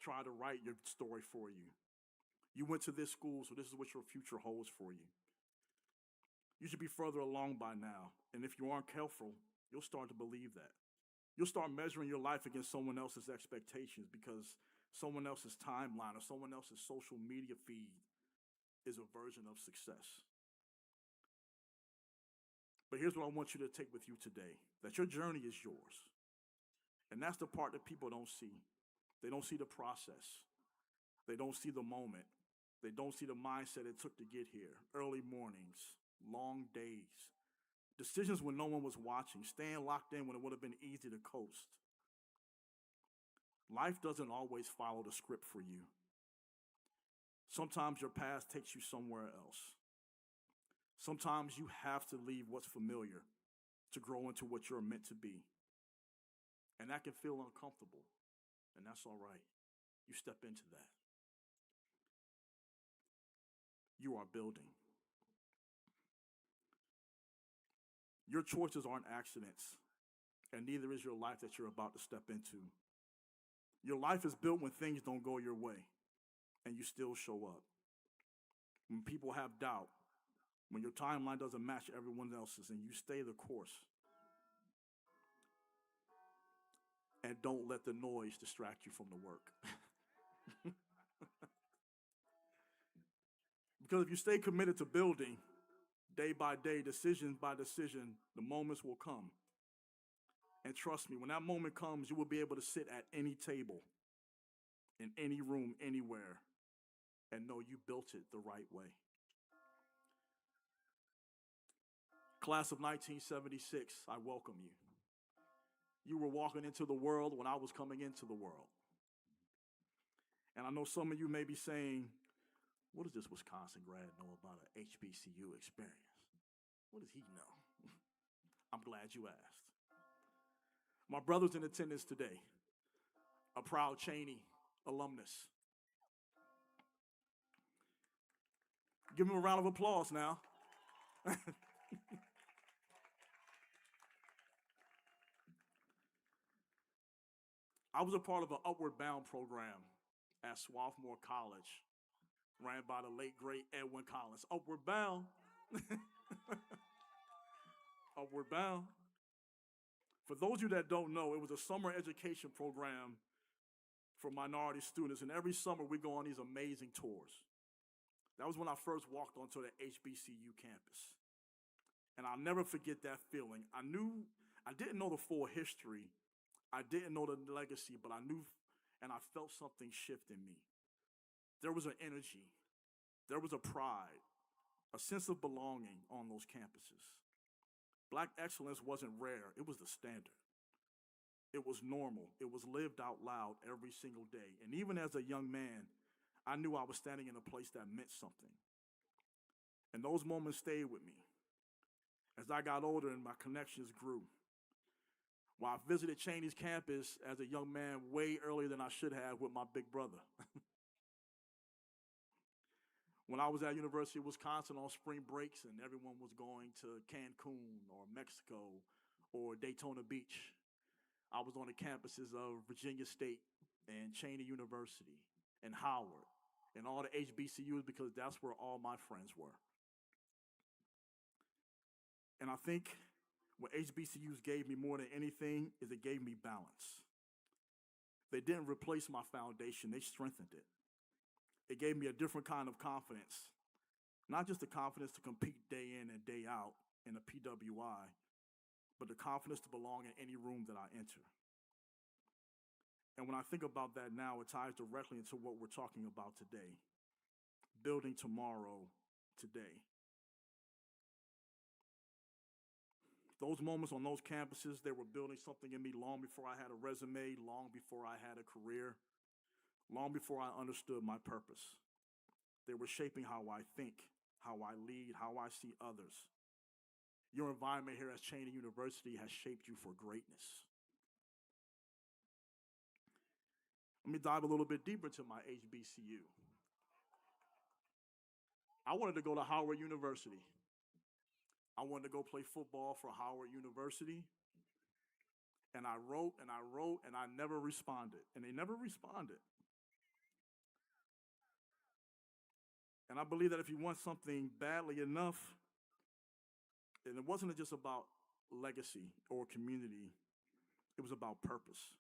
try to write your story for you. You went to this school, so this is what your future holds for you. You should be further along by now. And if you aren't careful, you'll start to believe that. You'll start measuring your life against someone else's expectations because someone else's timeline or someone else's social media feed is a version of success. But here's what I want you to take with you today, that your journey is yours. And that's the part that people don't see. They don't see the process. They don't see the moment. They don't see the mindset it took to get here. Early mornings, long days, decisions when no one was watching, staying locked in when it would have been easy to coast. Life doesn't always follow the script for you. Sometimes your past takes you somewhere else. Sometimes you have to leave what's familiar to grow into what you're meant to be. And that can feel uncomfortable, and that's all right. You step into that. You are building. Your choices aren't accidents, and neither is your life that you're about to step into. Your life is built when things don't go your way, and you still show up. When people have doubt, when your timeline doesn't match everyone else's, and you stay the course. And don't let the noise distract you from the work. Because if you stay committed to building, day by day, decision by decision, the moments will come. And trust me, when that moment comes, you will be able to sit at any table, in any room, anywhere, and know you built it the right way. Class of 1976, I welcome you. You were walking into the world when I was coming into the world. And I know some of you may be saying, what does this Wisconsin grad know about an HBCU experience? What does he know? I'm glad you asked. My brother's in attendance today, a proud Cheyney alumnus. Give him a round of applause now. I was a part of an Upward Bound program at Swarthmore College, ran by the late, great Edwin Collins. Upward Bound. Upward Bound. For those of you that don't know, it was a summer education program for minority students, and every summer we go on these amazing tours. That was when I first walked onto the HBCU campus. And I'll never forget that feeling. I didn't know the full history. I didn't know the legacy, but I knew and I felt something shift in me. There was an energy. There was a pride, a sense of belonging on those campuses. Black excellence wasn't rare. It was the standard. It was normal. It was lived out loud every single day. And even as a young man, I knew I was standing in a place that meant something. And those moments stayed with me. As I got older and my connections grew, Well, I visited Cheyney's campus as a young man way earlier than I should have with my big brother. When I was at University of Wisconsin on spring breaks and everyone was going to Cancun or Mexico or Daytona Beach, I was on the campuses of Virginia State and Cheyney University and Howard and all the HBCUs because that's where all my friends were. And I think what HBCUs gave me more than anything is it gave me balance. They didn't replace my foundation, they strengthened it. It gave me a different kind of confidence, not just the confidence to compete day in and day out in a PWI, but the confidence to belong in any room that I enter. And when I think about that now, it ties directly into what we're talking about today, building tomorrow today. Those moments on those campuses, they were building something in me long before I had a resume, long before I had a career, long before I understood my purpose. They were shaping how I think, how I lead, how I see others. Your environment here at Cheyney University has shaped you for greatness. Let me dive a little bit deeper into my HBCU. I wanted to go to Howard University. I wanted to go play football for Howard University. And I wrote and I wrote and I never responded. And they never responded. And I believe that if you want something badly enough, then it wasn't just about legacy or community, it was about purpose.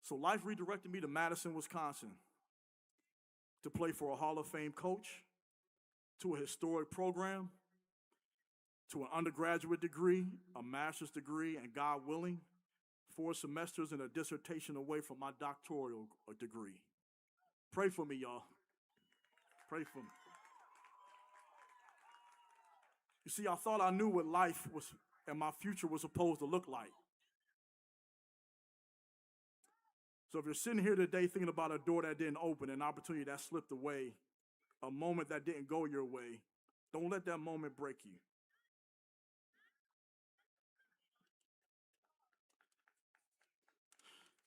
So life redirected me to Madison, Wisconsin, to play for a Hall of Fame coach, to a historic program, to an undergraduate degree, a master's degree, and God willing, 4 semesters and a dissertation away from my doctoral degree. Pray for me, y'all. Pray for me. You see, I thought I knew what life was and my future was supposed to look like. So if you're sitting here today thinking about a door that didn't open, an opportunity that slipped away, a moment that didn't go your way, don't let that moment break you.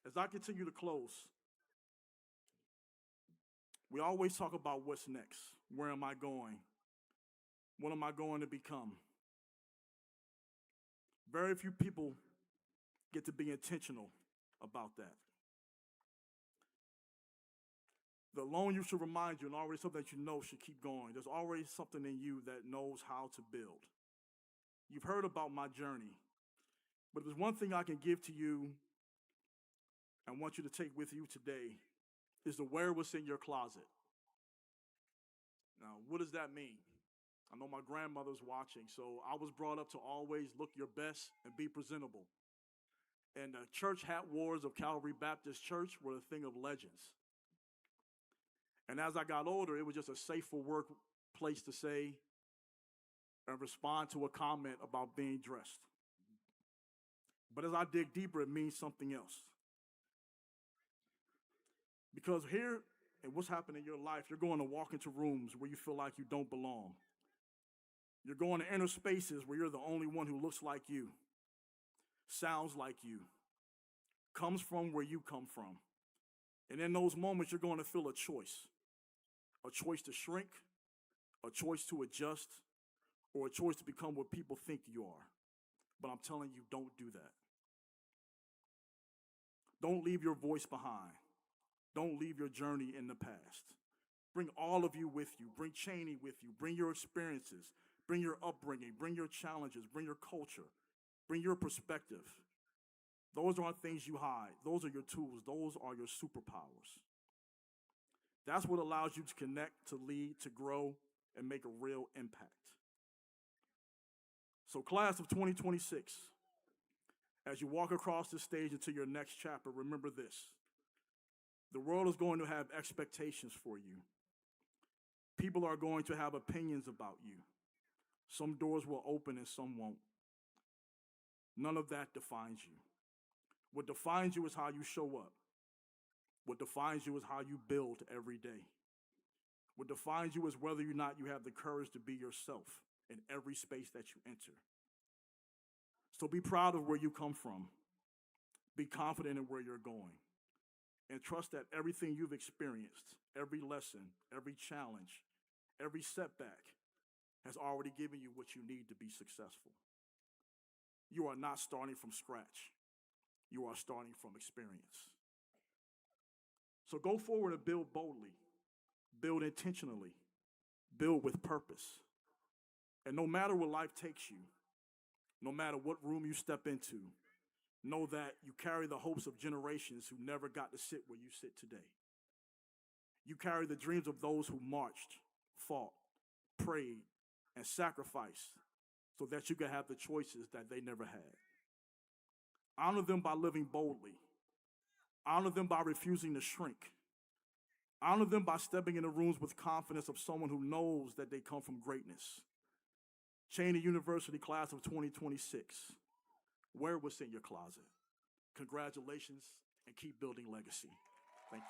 As I continue to close, we always talk about what's next. Where am I going? What am I going to become? Very few people get to be intentional about that. The alone you should remind you, and already something that you know should keep going. There's already something in you that knows how to build. You've heard about my journey, but if there's one thing I can give to you and want you to take with you today is to wear what's in your closet. Now, what does that mean? I know my grandmother's watching, so I was brought up to always look your best and be presentable. And the church hat wars of Calvary Baptist Church were a thing of legends. And as I got older, it was just a safer workplace to say and respond to a comment about being dressed. But as I dig deeper, it means something else. Because here, and what's happening in your life, you're going to walk into rooms where you feel like you don't belong. You're going to inner spaces where you're the only one who looks like you, sounds like you, comes from where you come from. And in those moments, you're going to feel a choice to shrink, a choice to adjust, or a choice to become what people think you are. But I'm telling you, don't do that. Don't leave your voice behind. Don't leave your journey in the past. Bring all of you with you. Bring Cheyney with you. Bring your experiences. Bring your upbringing. Bring your challenges. Bring your culture. Bring your perspective. Those aren't things you hide. Those are your tools. Those are your superpowers. That's what allows you to connect, to lead, to grow, and make a real impact. So class of 2026, as you walk across the stage into your next chapter, remember this. The world is going to have expectations for you. People are going to have opinions about you. Some doors will open and some won't. None of that defines you. What defines you is how you show up. What defines you is how you build every day. What defines you is whether or not you have the courage to be yourself in every space that you enter. So be proud of where you come from. Be confident in where you're going. And trust that everything you've experienced, every lesson, every challenge, every setback has already given you what you need to be successful. You are not starting from scratch. You are starting from experience. So go forward and build boldly, build intentionally, build with purpose. And no matter where life takes you, no matter what room you step into, know that you carry the hopes of generations who never got to sit where you sit today. You carry the dreams of those who marched, fought, prayed, and sacrificed so that you could have the choices that they never had. Honor them by living boldly. Honor them by refusing to shrink. Honor them by stepping into rooms with confidence of someone who knows that they come from greatness. Cheyney University class of 2026. Wear what's in your closet. Congratulations, and keep building legacy. Thank you.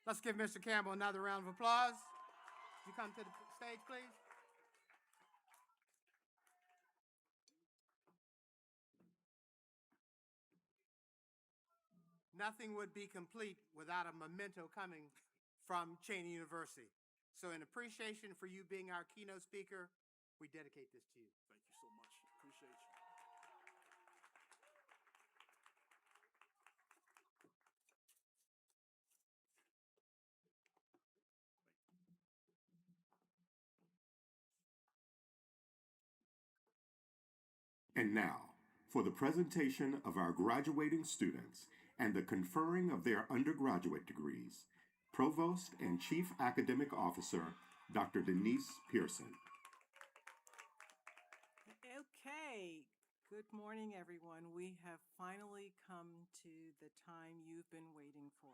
Let's give Mr. Campbell another round of applause. You come to the stage, please. Nothing would be complete without a memento coming from Cheyney University. So in appreciation for you being our keynote speaker, we dedicate this to you. Thank you so much. Appreciate you. And now, for the presentation of our graduating students and the conferring of their undergraduate degrees, Provost and Chief Academic Officer, Dr. Denise Pearson. Okay, good morning, everyone. We have finally come to the time you've been waiting for.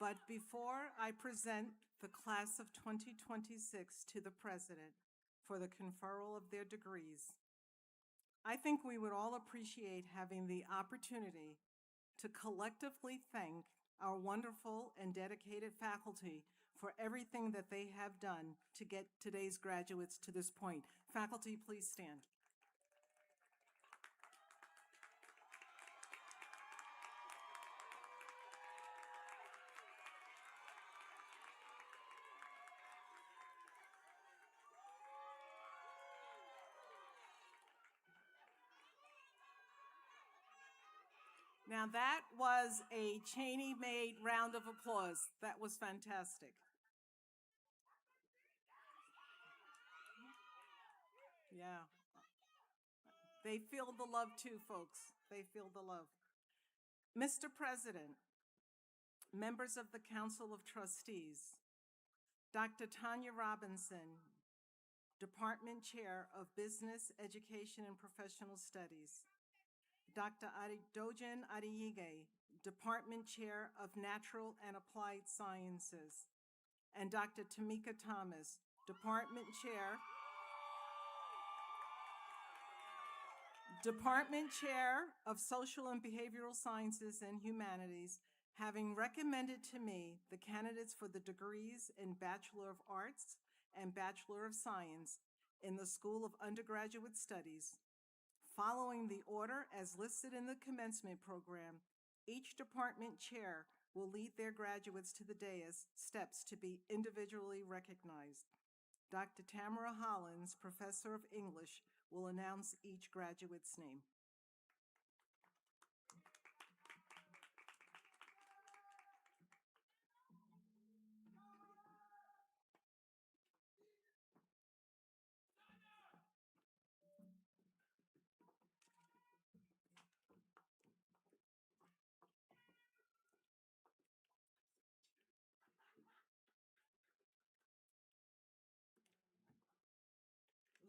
But before I present the class of 2026 to the President for the conferral of their degrees, I think we would all appreciate having the opportunity to collectively thank our wonderful and dedicated faculty for everything that they have done to get today's graduates to this point. Faculty, please stand. Now that was a Cheyney-made round of applause. That was fantastic. Yeah. They feel the love too, folks. They feel the love. Mr. President, members of the Council of Trustees, Dr. Tanya Robinson, Department Chair of Business, Education, and Professional Studies, Dr. Dojen Adeyige, Department Chair of Natural and Applied Sciences, and Dr. Tamika Thomas, Department Chair of Social and Behavioral Sciences and Humanities, having recommended to me the candidates for the degrees in Bachelor of Arts and Bachelor of Science in the School of Undergraduate Studies. Following the order as listed in the commencement program, each department chair will lead their graduates to the dais steps to be individually recognized. Dr. Tamara Hollins, Professor of English, will announce each graduate's name.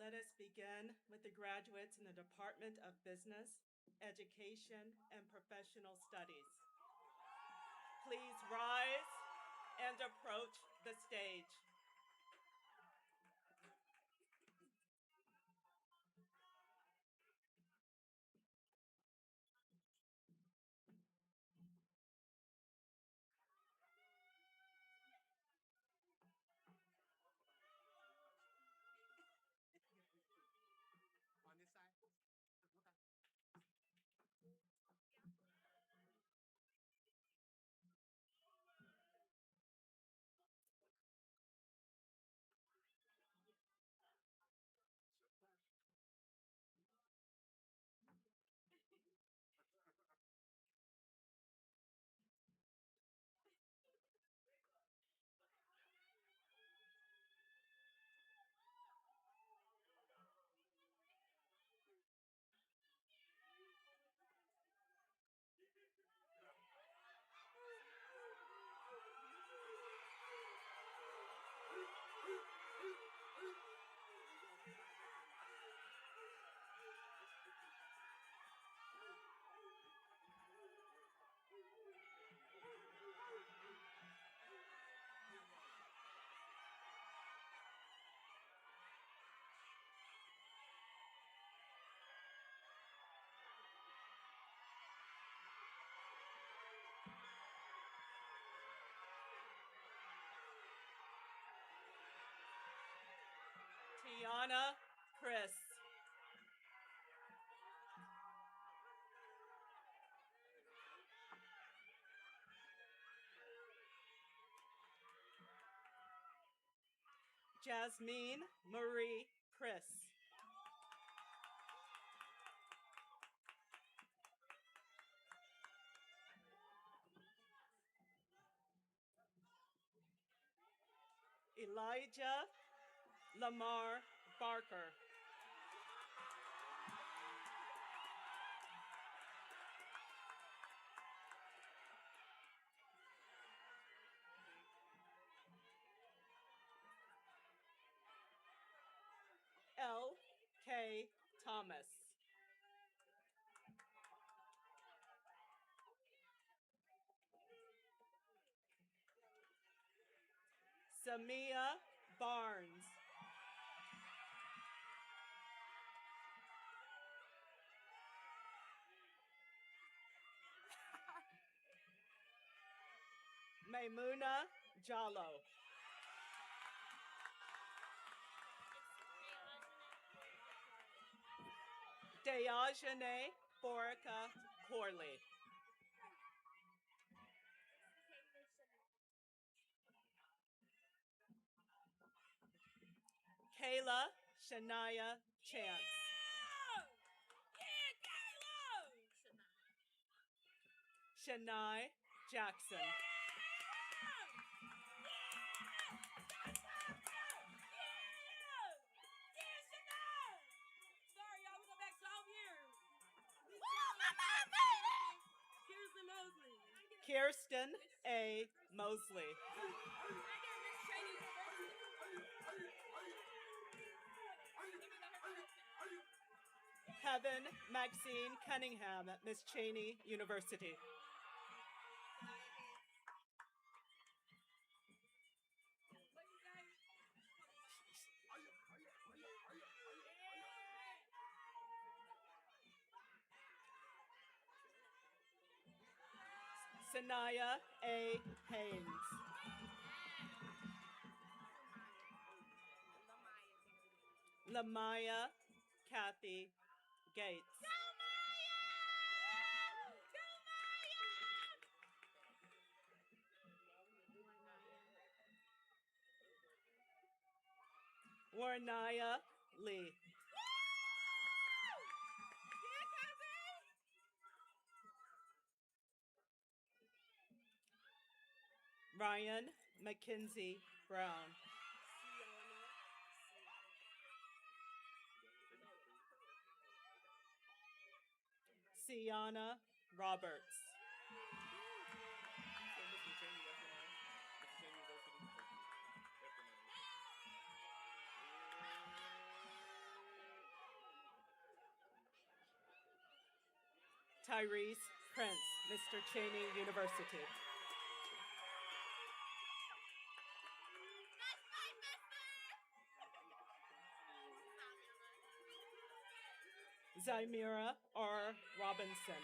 Let us begin with the graduates in the Department of Business, Education, and Professional Studies. Please rise and approach the stage. Brianna Chris. Jasmine Marie Chris. Elijah Lamar Barker. L. K. Thomas. Samia Barnes. Maimuna Jallo. Dayajane Borica Corley. Kayla Shania Chance. Shania Jackson. Kirsten A. Mosley. Heaven Maxine Cunningham at Miss Cheyney University. Sanaya A. Haynes. Lamaya Kathy Gates. Warnaya Lee. Ryan Mackenzie Brown. Sienna Roberts. Tyrese Prince, Mr. Cheyney University. Zymira R. Robinson.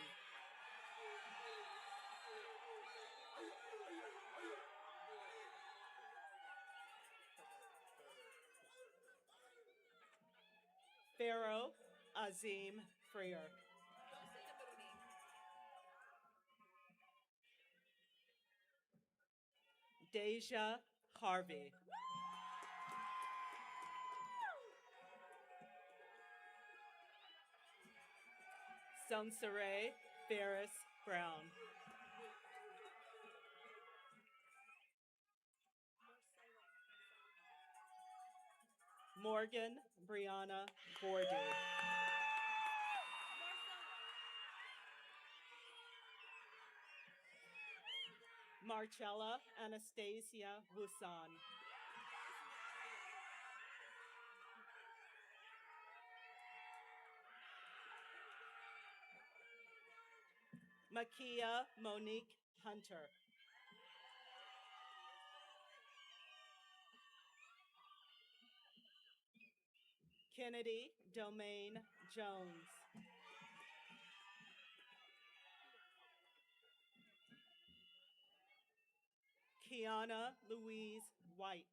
Pharaoh Azim Freer. Deja Harvey. Sunsere Ferris Brown. Morgan Brianna Bordy. Marcella Anastasia Wusan. Makia Monique Hunter. Kennedy Domain Jones. Kiana Louise White.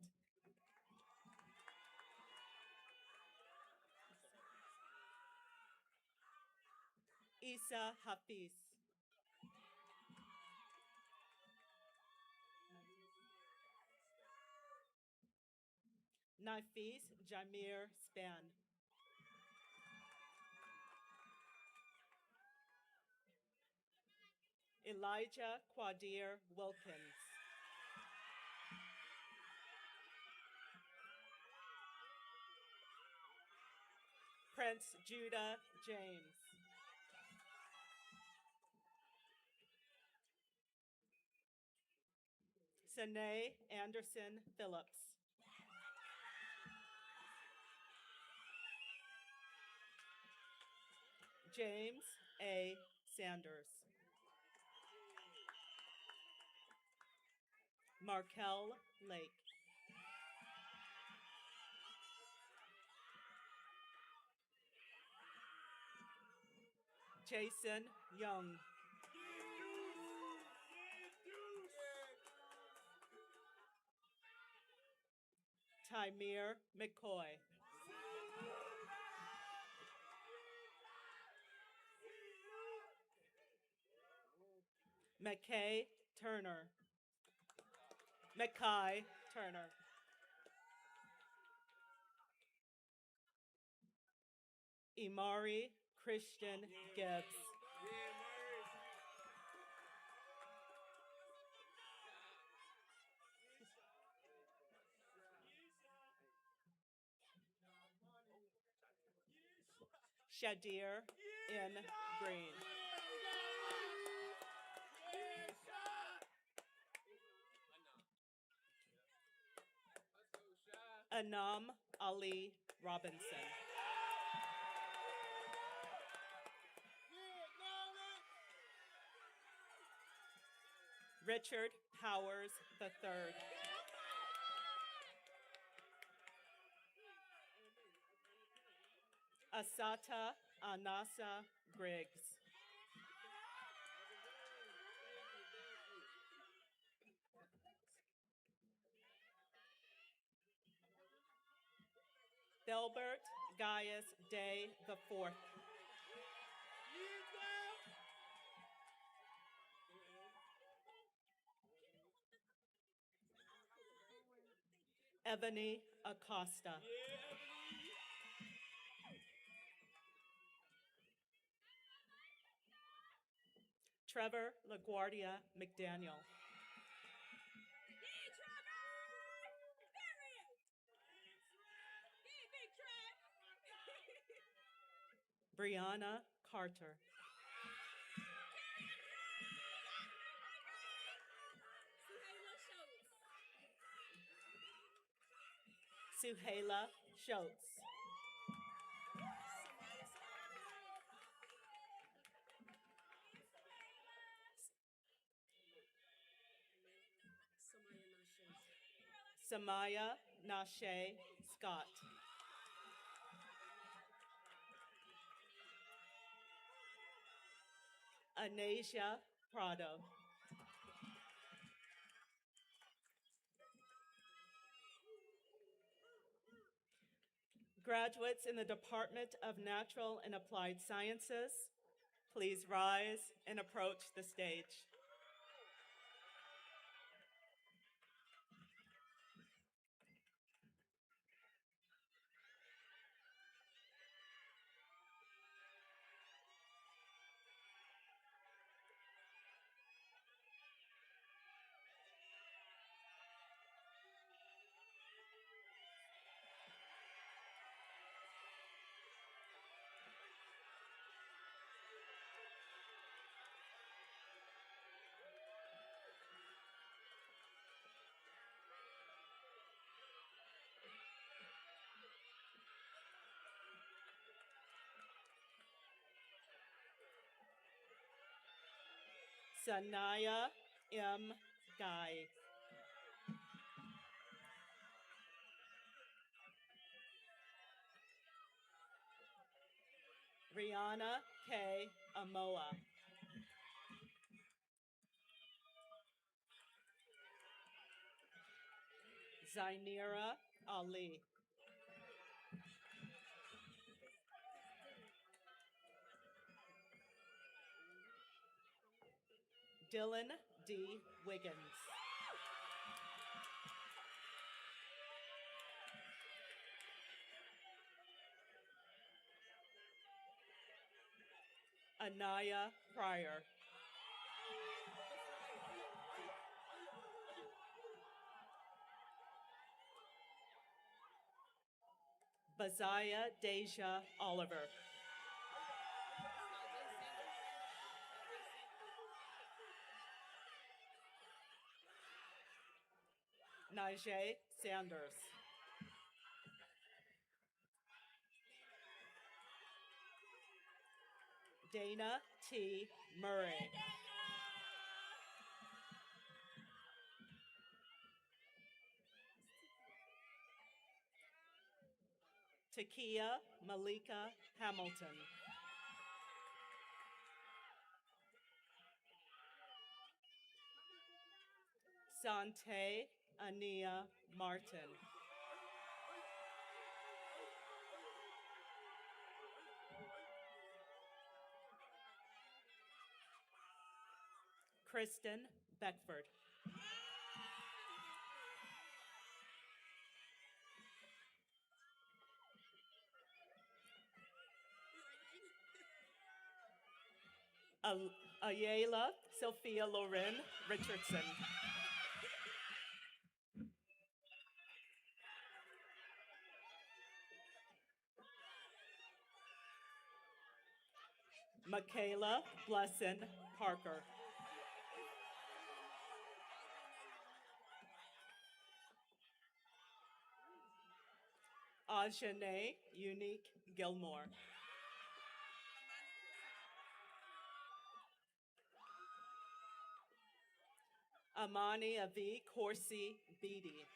Isa Hafiz. Nafis Jamir Span. Elijah Quadir Wilkins. Prince Judah James. Sine Anderson Phillips. James A. Sanders. Markel Lake. Jason Young. Tymir McCoy. McKay Turner. Mackay Turner. Imari Christian Gibbs. Shadir N. Green. Anam Ali Robinson. Richard Powers III. Asata Anasa Griggs. Delbert Gaius Day IV. Ebony Acosta. Trevor LaGuardia McDaniel. Brianna Carter. Suhaila Schultz. Samaya Nashe Scott. Anasia Prado. Graduates in the Department of Natural and Applied Sciences, please rise and approach the stage. Sanaya M. Guy. Rihanna K. Amoa. Zainira Ali. Dylan D. Wiggins. Anaya Pryor. Bazaya Deja Oliver. Najee Sanders. Dana T. Murray. Takia Malika Hamilton. Sante Ania Martin. Kristen Beckford. Ayala Sophia Loren Richardson. Michaela Blesson Parker. Ajane Unique Gilmore. Amani Avi Corsi Beatty.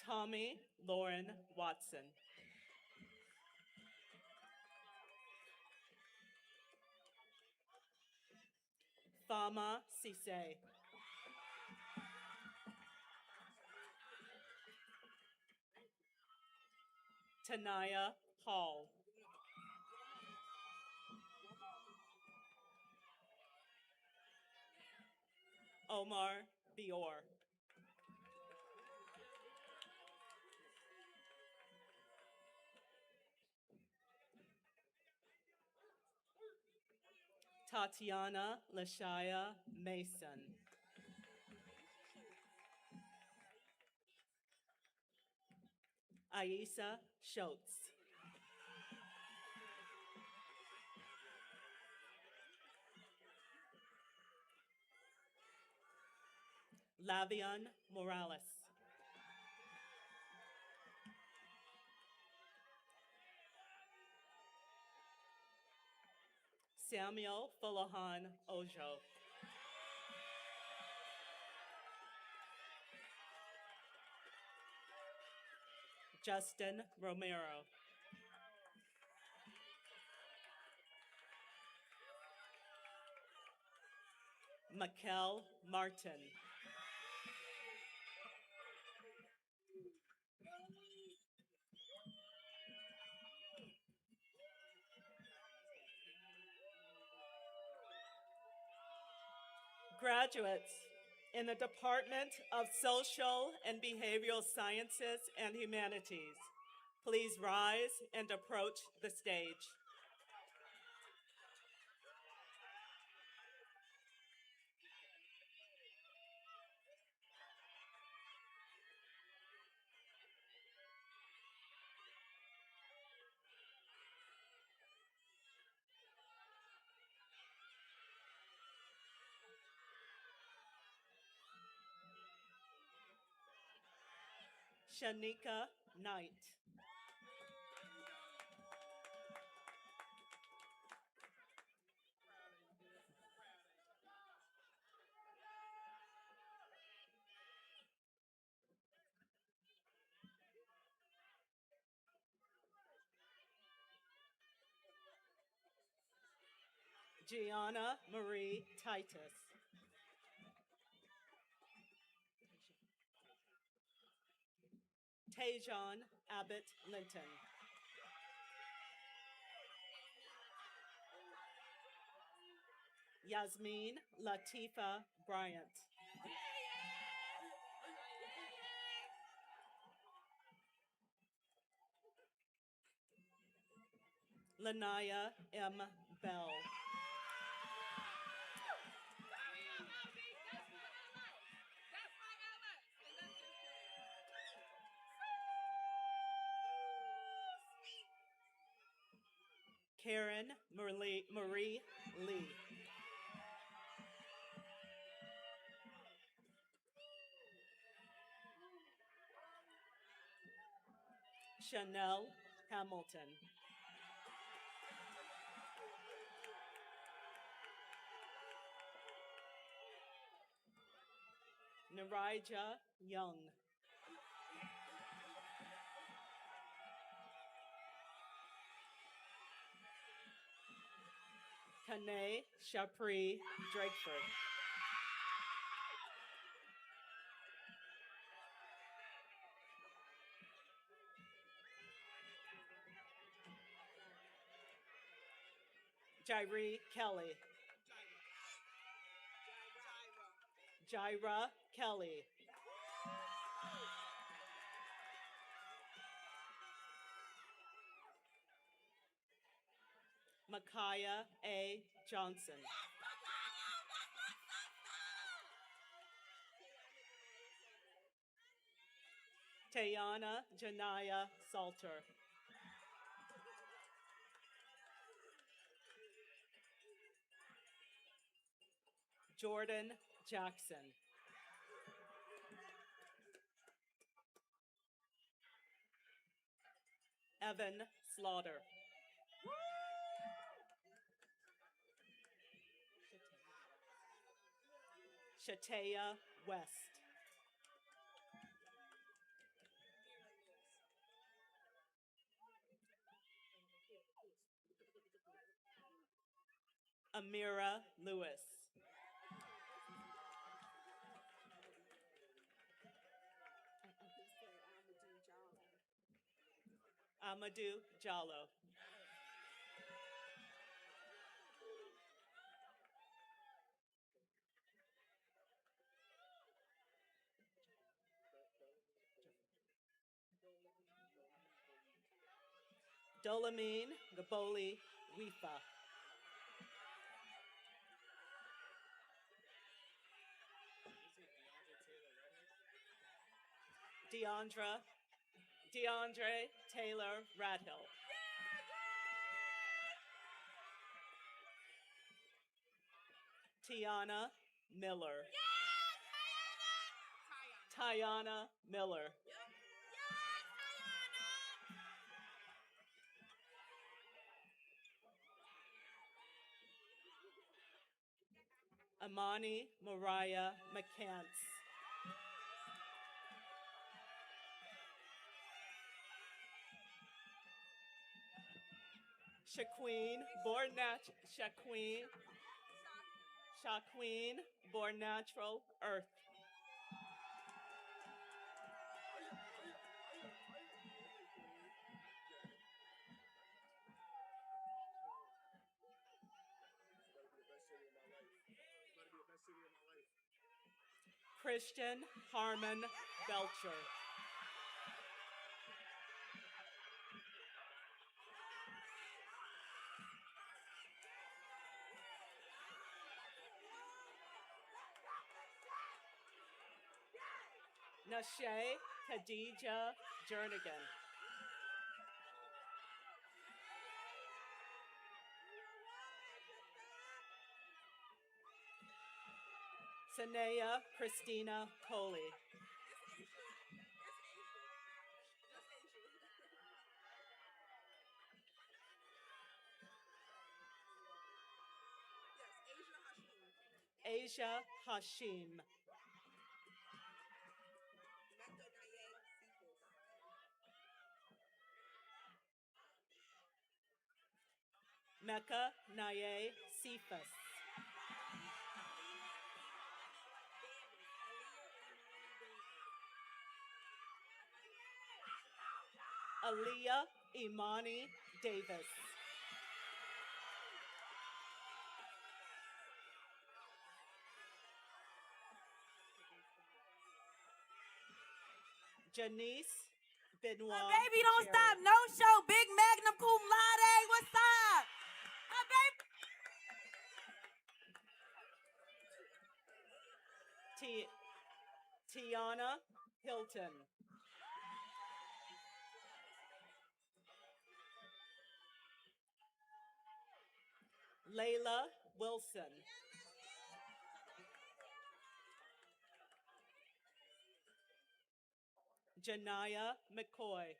Tommy Lauren Watson. Fama Cisse. Tanaya Hall. Omar Bior. Tatiana Lashaya Mason. Aisa Schultz. Lavion Morales. Samuel Fulahan Ojo. Justin Romero. Mikel Martin. Graduates in the Department of Social and Behavioral Sciences and Humanities, please rise and approach the stage. Shanika Knight. Gianna Marie Titus. Tajon Abbott Linton. Yasmin Latifa Bryant. Lanaya M. Bell. Karen Marie Lee. Chanel Hamilton. Narija Young. Kane Shapri Drakeford. Jairi Kelly. Jaira Kelly. Micaiah A. Johnson. Tayana Janaya Salter. Jordan Jackson. Evan Slaughter. Shatea West. Amira Lewis. Amadou Jallo. Dolamine Gaboli Wifa. DeAndre Taylor Radhill. Tiana Miller. Tiana Miller. Amani Mariah McCants. Shaqueen Born Natural Earth. Christian Harmon Belcher. Nashe Khadija Jernigan. Sanaya Christina Coley. Asia Hashim. Mecca Naye Cephas. Aaliyah Imani Davis. Janice Benoit. My baby don't Cherry. stop, no show. Big magnum cum laude. What's up? My baby. Tiana Hilton. Layla Wilson. Janaya McCoy.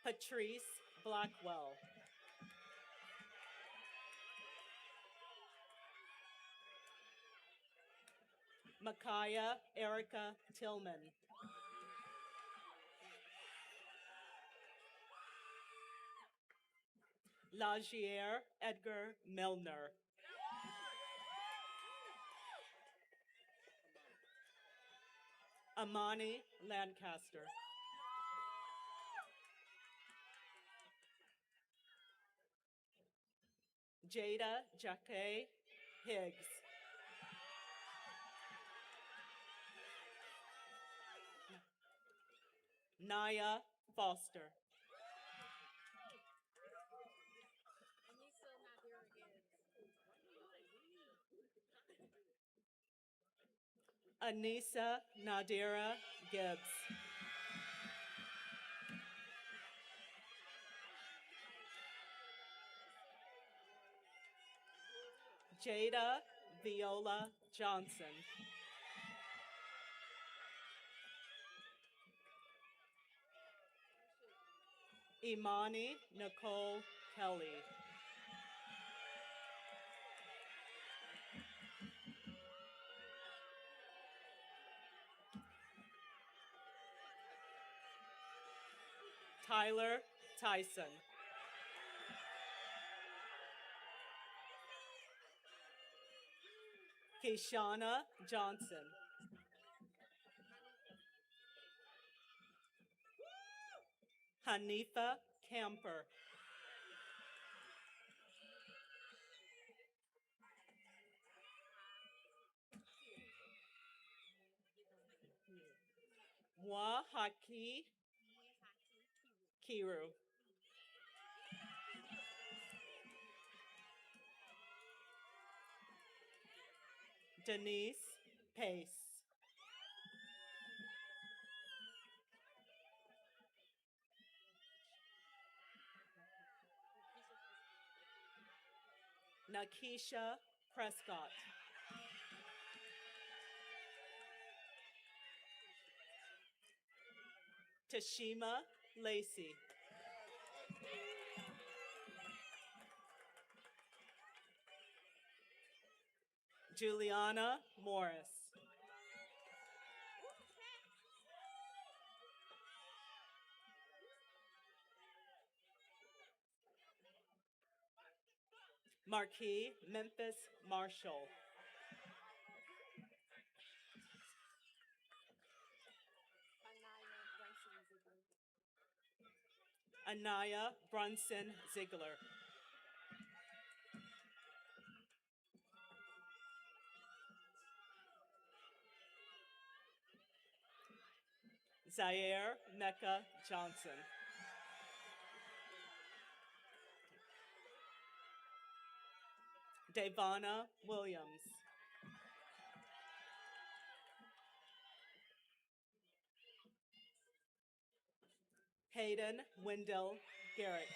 Patrice Blackwell. Micaiah Erica Tillman. Lagier Edgar Milner. Amani Lancaster. Jada Jacque Higgs. Naya Foster. Anissa Nadira Gibbs. Jada Viola Johnson. Imani Nicole Kelly. Tyler Tyson. Keishana Johnson. Hanifa Camper. Wahaki Kiru. Denise Pace. Nakisha Prescott. Tashima Lacey. Juliana Morris. Marquis Memphis Marshall. Anaya Brunson Ziegler. Zaire Mecca Johnson. Devonna Williams. Hayden Wendell Garrett.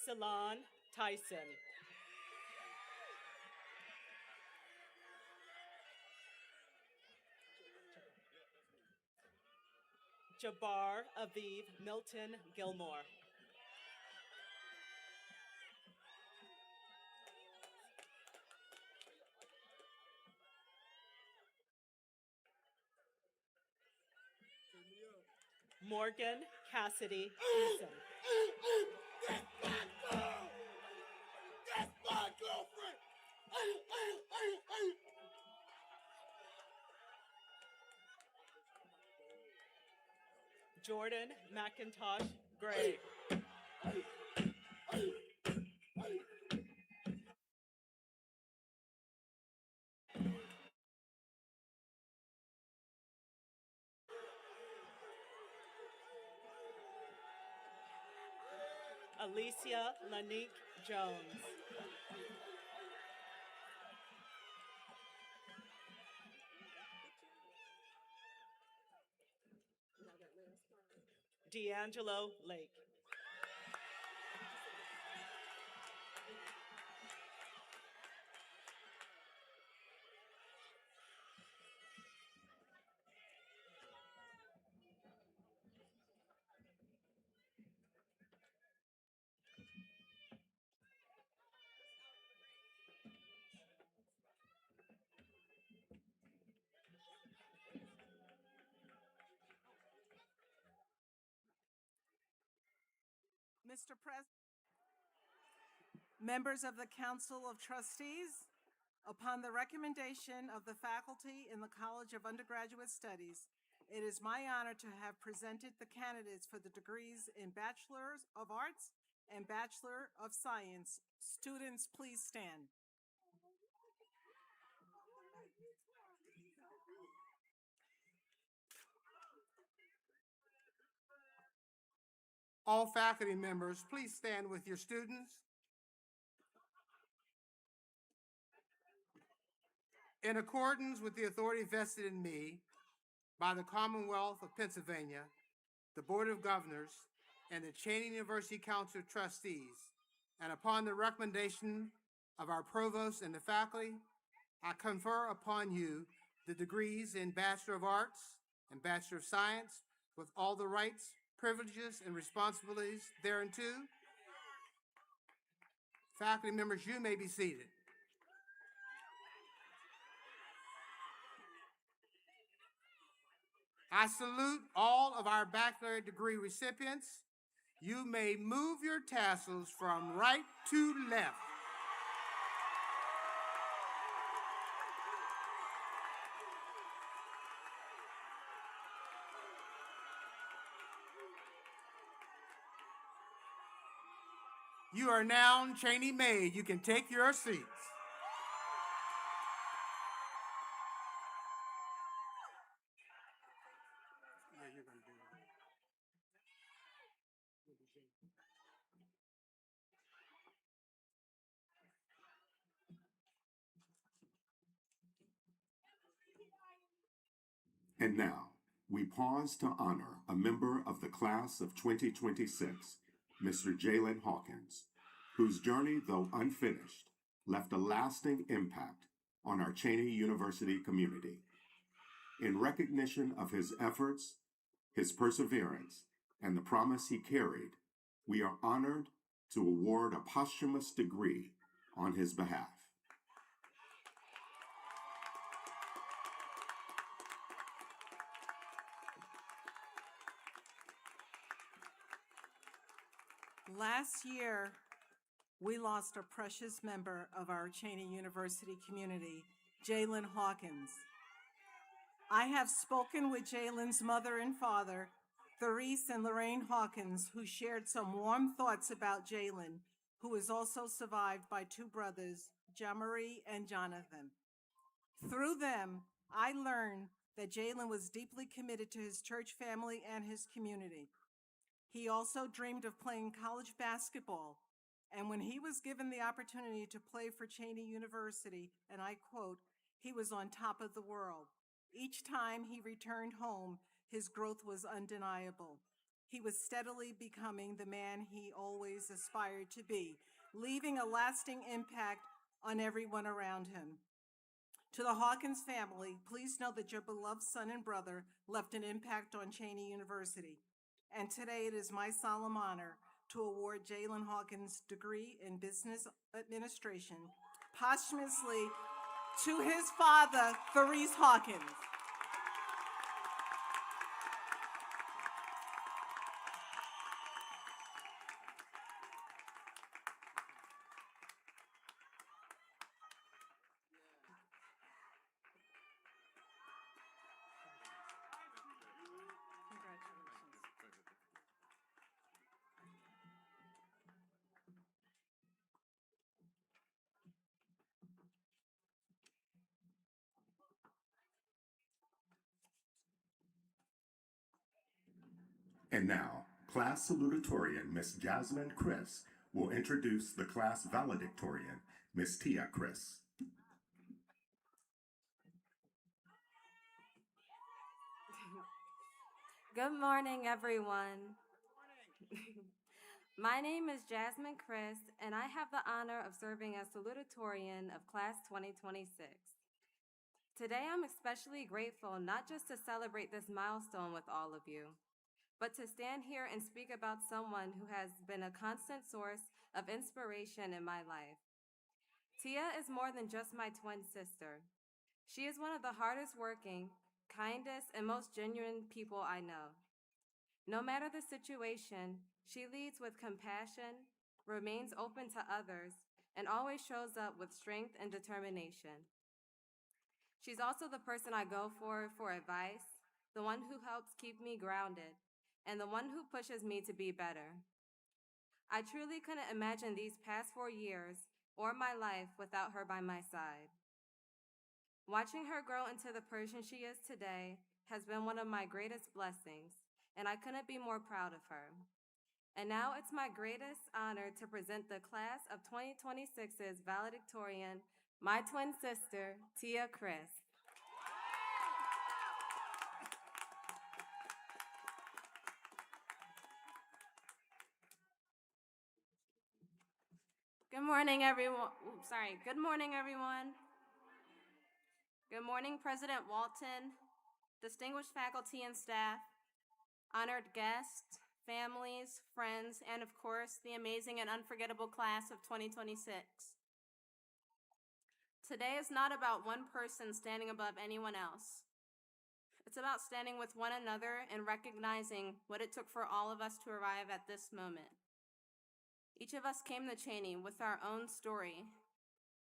Salon Tyson. Jabbar Aviv Milton Gilmore. Morgan Cassidy Eason. That's my girlfriend. Jordan McIntosh Gray. Alicia Lanique Jones. D'Angelo Lake. Mr. President, members of the Council of Trustees, upon the recommendation of the faculty in the College of Undergraduate Studies, it is my honor to have presented the candidates for the degrees in Bachelor of Arts and Bachelor of Science. Students, please stand. All faculty members, please stand with your students. In accordance with the authority vested in me by the Commonwealth of Pennsylvania, the Board of Governors, and the Cheyney University Council of Trustees, and upon the recommendation of our provost and the faculty, I confer upon you the degrees in Bachelor of Arts and Bachelor of Science with all the rights, privileges, and responsibilities thereunto. Faculty members, you may be seated. I salute all of our baccalaureate degree recipients. You may move your tassels from right to left. You are now Cheyney made. You can take your seats. And now, we pause to honor a member of the class of 2026, Mr. Jalen Hawkins, whose journey, though unfinished, left a lasting impact on our Cheyney University community. In recognition of his efforts, his perseverance, and the promise he carried, we are honored to award a posthumous degree on his behalf. Last year, we lost a precious member of our Cheyney University community, Jalen Hawkins. I have spoken with Jalen's mother and father, Therese and Lorraine Hawkins, who shared some warm thoughts about Jalen, who is also survived by two brothers, Jamarie and Jonathan. Through them, I learned that Jalen was deeply committed to his church family and his community. He also dreamed of playing college basketball, and when he was given the opportunity to play for Cheyney University, and I quote, he was on top of the world. Each time he returned home, his growth was undeniable. He was steadily becoming the man he always aspired to be, leaving a lasting impact on everyone around him. To the Hawkins family, please know that your beloved son and brother left an impact on Cheyney University. And today it is my solemn honor to award Jalen Hawkins' degree in business administration posthumously to his father, Therese Hawkins. And now, class salutatorian Miss Jasmine Chris will introduce the class valedictorian, Miss Tia Chris. Good morning, everyone. My name is Jasmine Chris, and I have the honor of serving as salutatorian of Class 2026. Today, I'm especially grateful not just to celebrate this milestone with all of you, but to stand here and speak about someone who has been a constant source of inspiration in my life. Tia is more than just my twin sister. She is one of the hardest working, kindest, and most genuine people I know. No matter the situation, she leads with compassion, remains open to others, and always shows up with strength and determination. She's also the person I go for advice, the one who helps keep me grounded, and the one who pushes me to be better. I truly couldn't imagine these past 4 years or my life without her by my side. Watching her grow into the person she is today has been one of my greatest blessings, and I couldn't be more proud of her. And now it's my greatest honor to present the class of 2026's valedictorian, my twin sister, Tia Chris. Good morning, everyone. Good morning, everyone. Good morning, President Walton, distinguished faculty and staff, honored guests, families, friends, and of course, the amazing and unforgettable class of 2026. Today is not about one person standing above anyone else. It's about standing with one another and recognizing what it took for all of us to arrive at this moment. Each of us came to Cheyney with our own story,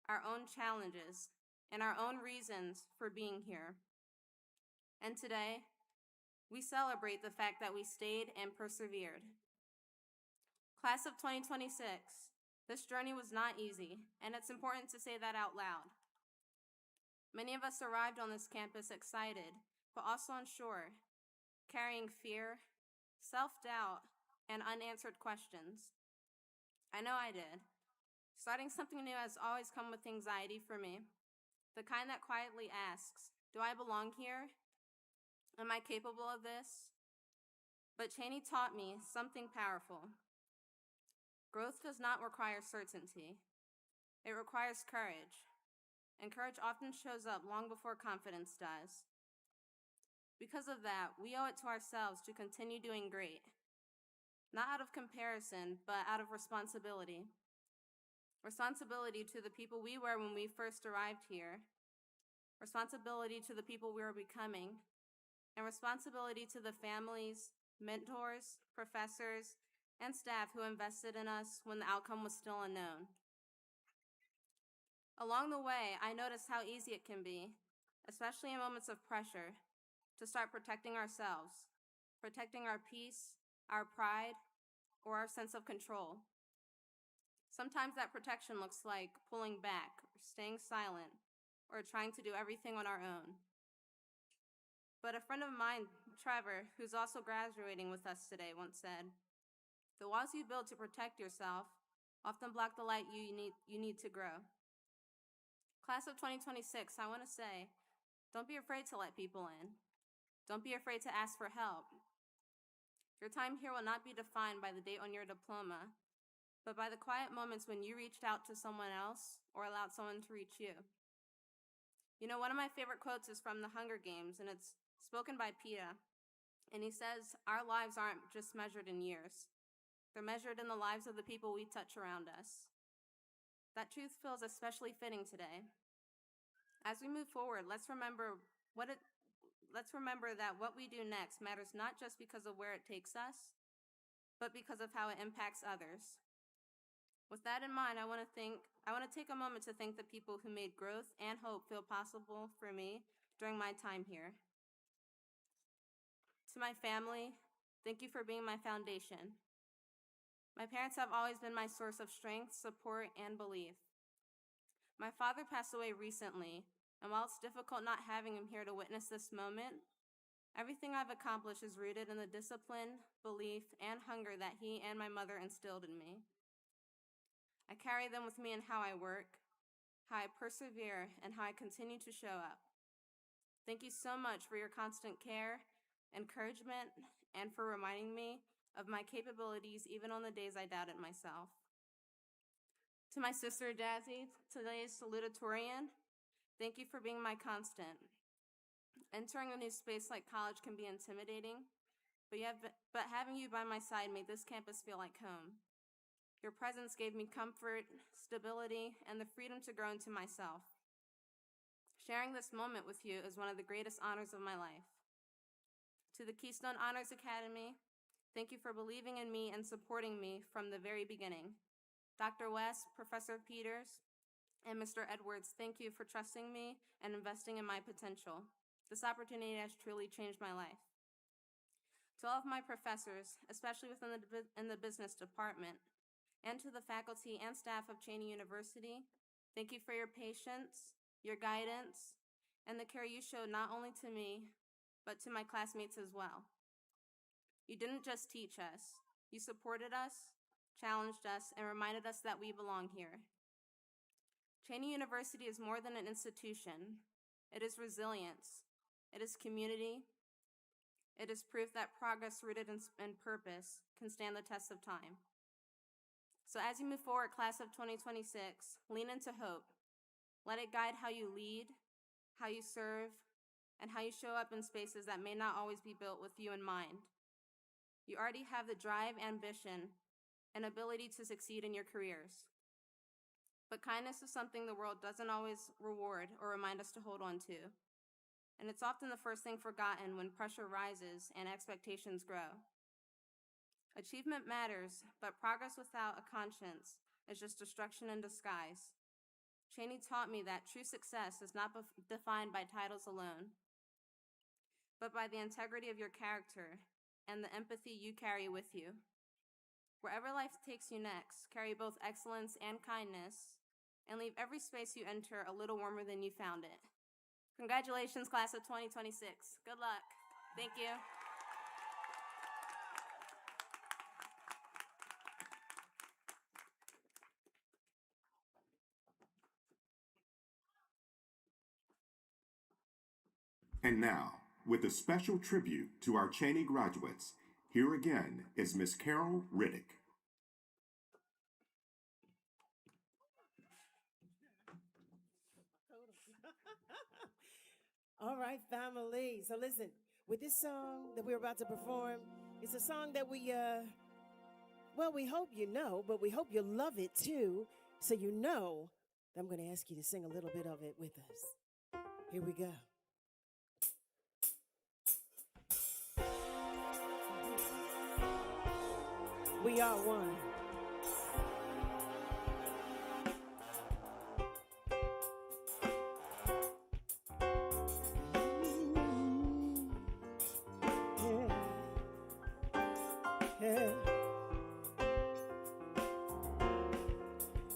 our own challenges, and our own reasons for being here. And today, we celebrate the fact that we stayed and persevered. Class of 2026, this journey was not easy, and it's important to say that out loud. Many of us arrived on this campus excited, but also unsure, carrying fear, self-doubt, and unanswered questions. I know I did. Starting something new has always come with anxiety for me, the kind that quietly asks, do I belong here? Am I capable of this? But Cheyney taught me something powerful. Growth does not require certainty. It requires courage, and courage often shows up long before confidence does. Because of that, we owe it to ourselves to continue doing great. Not out of comparison, but out of responsibility. Responsibility to the people we were when we first arrived here. Responsibility to the people we are becoming. And responsibility to the families, mentors, professors, and staff who invested in us when the outcome was still unknown. Along the way, I noticed how easy it can be, especially in moments of pressure, to start protecting ourselves, protecting our peace, our pride, or our sense of control. Sometimes that protection looks like pulling back, or staying silent, or trying to do everything on our own. But a friend of mine, Trevor, who's also graduating with us today, once said, "The walls you build to protect yourself often block the light you need to grow." Class of 2026, I want to say, don't be afraid to let people in. Don't be afraid to ask for help. Your time here will not be defined by the date on your diploma, but by the quiet moments when you reached out to someone else or allowed someone to reach you. You know, one of my favorite quotes is from the Hunger Games, and it's spoken by Peeta. And he says, our lives aren't just measured in years. They're measured in the lives of the people we touch around us. That truth feels especially fitting today. As we move forward, let's remember that what we do next matters not just because of where it takes us, but because of how it impacts others. With that in mind, I want to take a moment to thank the people who made growth and hope feel possible for me during my time here. To my family, thank you for being my foundation. My parents have always been my source of strength, support, and belief. My father passed away recently, and while it's difficult not having him here to witness this moment, Everything I've accomplished is rooted in the discipline, belief, and hunger that he and my mother instilled in me. I carry them with me in how I work, how I persevere, and how I continue to show up. Thank you so much for your constant care, encouragement, and for reminding me of my capabilities even on the days I doubted myself. To my sister Jazzy, today's salutatorian, thank you for being my constant. Entering a new space like college can be intimidating, but having you by my side made this campus feel like home. Your presence gave me comfort, stability, and the freedom to grow into myself. Sharing this moment with you is one of the greatest honors of my life. To the Keystone Honors Academy, thank you for believing in me and supporting me from the very beginning. Dr. West, Professor Peters, and Mr. Edwards, thank you for trusting me and investing in my potential. This opportunity has truly changed my life. To all of my professors, especially within the business department, and to the faculty and staff of Cheyney University, thank you for your patience, your guidance, and the care you showed not only to me, but to my classmates as well. You didn't just teach us, you supported us, challenged us, and reminded us that we belong here. Cheyney University is more than an institution. It is resilience. It is community. It is proof that progress rooted in purpose can stand the test of time. So as you move forward, class of 2026, lean into hope. Let it guide how you lead, how you serve, and how you show up in spaces that may not always be built with you in mind. You already have the drive, ambition, and ability to succeed in your careers. But kindness is something the world doesn't always reward or remind us to hold on to. And it's often the first thing forgotten when pressure rises and expectations grow. Achievement matters, but progress without a conscience is just destruction in disguise. Cheyney taught me that true success is not defined by titles alone, but by the integrity of your character and the empathy you carry with you. Wherever life takes you next, carry both excellence and kindness, and leave every space you enter a little warmer than you found it. Congratulations, class of 2026. Good luck. Thank you. And now, with a special tribute to our Cheyney graduates, here again is Miss Carol Riddick. All right, family. So listen, with this song that we're about to perform, it's a song that we hope you know, but we hope you love it too. So you know that I'm going to ask you to sing a little bit of it with us. Here we go. We are one. Yeah.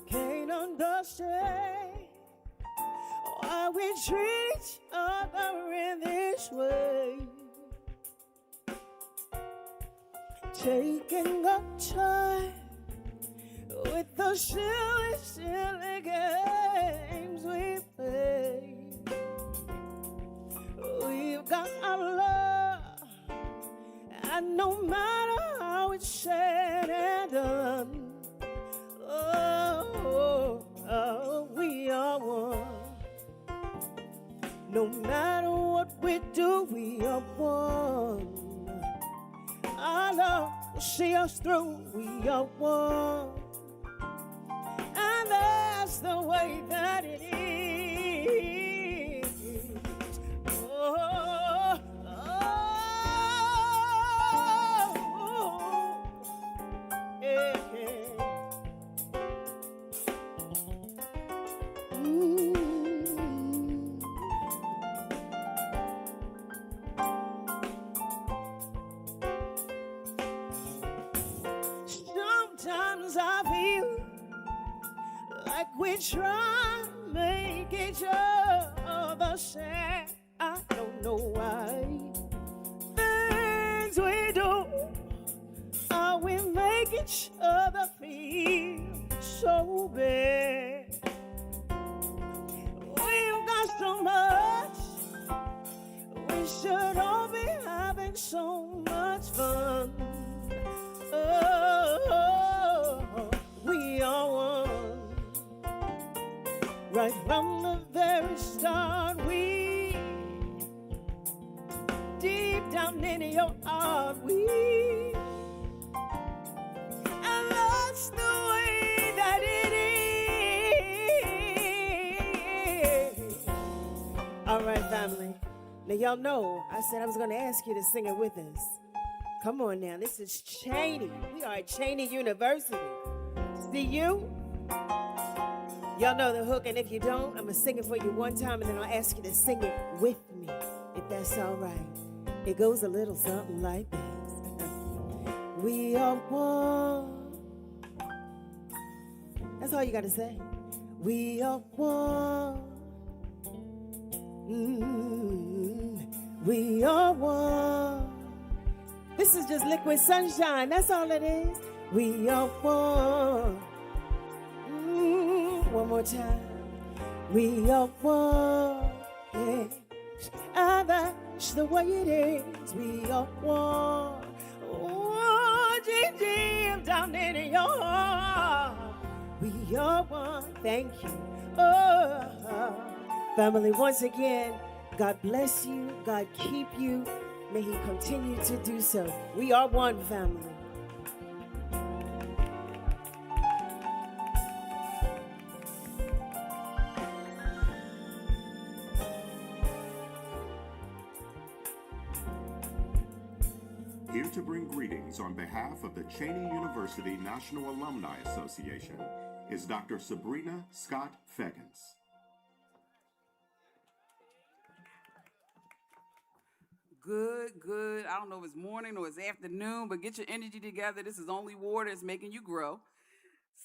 Can't understand why we treat each other in this way. Taking up time with the silly, silly games we play. We've got our love, and no matter how it's said and done, we are one. No matter what we do, we are one. Our love will see us through, we are one. And that's the way that it is. Oh, yeah. Sometimes I feel like we try to make each other sad. I don't know why. each other feel so bad. We've got so much, we should all be having so much fun. Oh, we are one. Right from the very start, we, deep down in your heart, we, and that's the way that it is. All right, family. Now, y'all know I said I was going to ask you to sing it with us. Come on now. This is Cheyney. We are at Cheyney University. See you? Y'all know the hook, and if you don't, I'm going to sing it for you one time, and then I'll ask you to sing it with me, if that's all right. It goes a little something like this. We are one. That's all you got to say. We are one. We are one. This is just liquid sunshine. That's all it is. We are one. One more time. We are one. Yeah. And that's the way it is. We are one. Oh, deep down in your heart. We are one. Thank you. Oh, family, once again, God bless you. God keep you. May He continue to do so. We are one, family. Here to bring greetings on behalf of the Cheyney University National Alumni Association is Dr. Sabrina Scott Feggins. Good. I don't know if it's morning or it's afternoon, but get your energy together. This is only water. It's making you grow.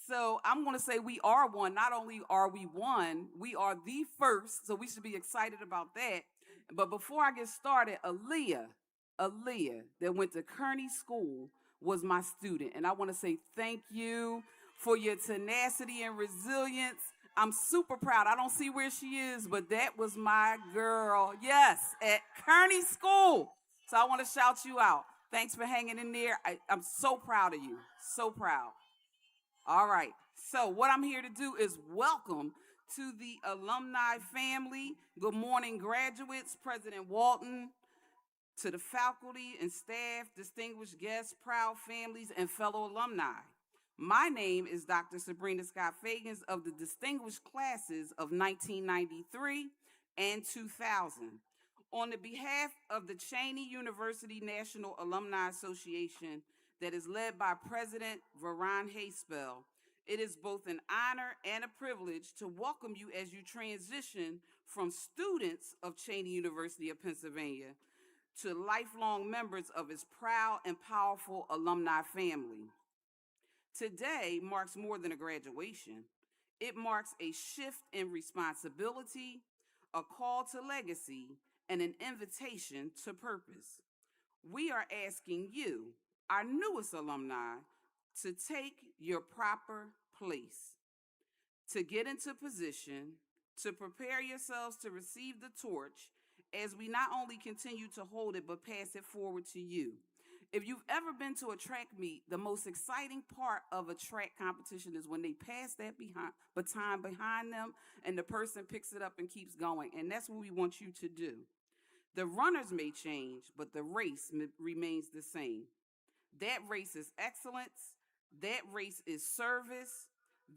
So I'm going to say we are one. Not only are we one, we are the first, so we should be excited about that. But before I get started, Aaliyah, that went to Kearney School, was my student. And I want to say thank you for your tenacity and resilience. I'm super proud. I don't see where she is, but that was my girl. Yes, at Kearney School. So I want to shout you out. Thanks for hanging in there. I'm so proud of you. So proud. All right. So what I'm here to do is welcome to the alumni family. Good morning, graduates, President Walton, to the faculty and staff, distinguished guests, proud families, and fellow alumni. My name is Dr. Sabrina Scott Feggins of the distinguished classes of 1993 and 2000. On the behalf of the Cheyney University National Alumni Association that is led by President Veron Hayspel, it is both an honor and a privilege to welcome you as you transition from students of Cheyney University of Pennsylvania to lifelong members of its proud and powerful alumni family. Today marks more than a graduation. It marks a shift in responsibility, a call to legacy, and an invitation to purpose. We are asking you, our newest alumni, to take your proper place, to get into position, to prepare yourselves to receive the torch as we not only continue to hold it, but pass it forward to you. If you've ever been to a track meet, the most exciting part of a track competition is when they pass that baton behind them and the person picks it up and keeps going. And that's what we want you to do. The runners may change, but the race remains the same. That race is excellence. That race is service.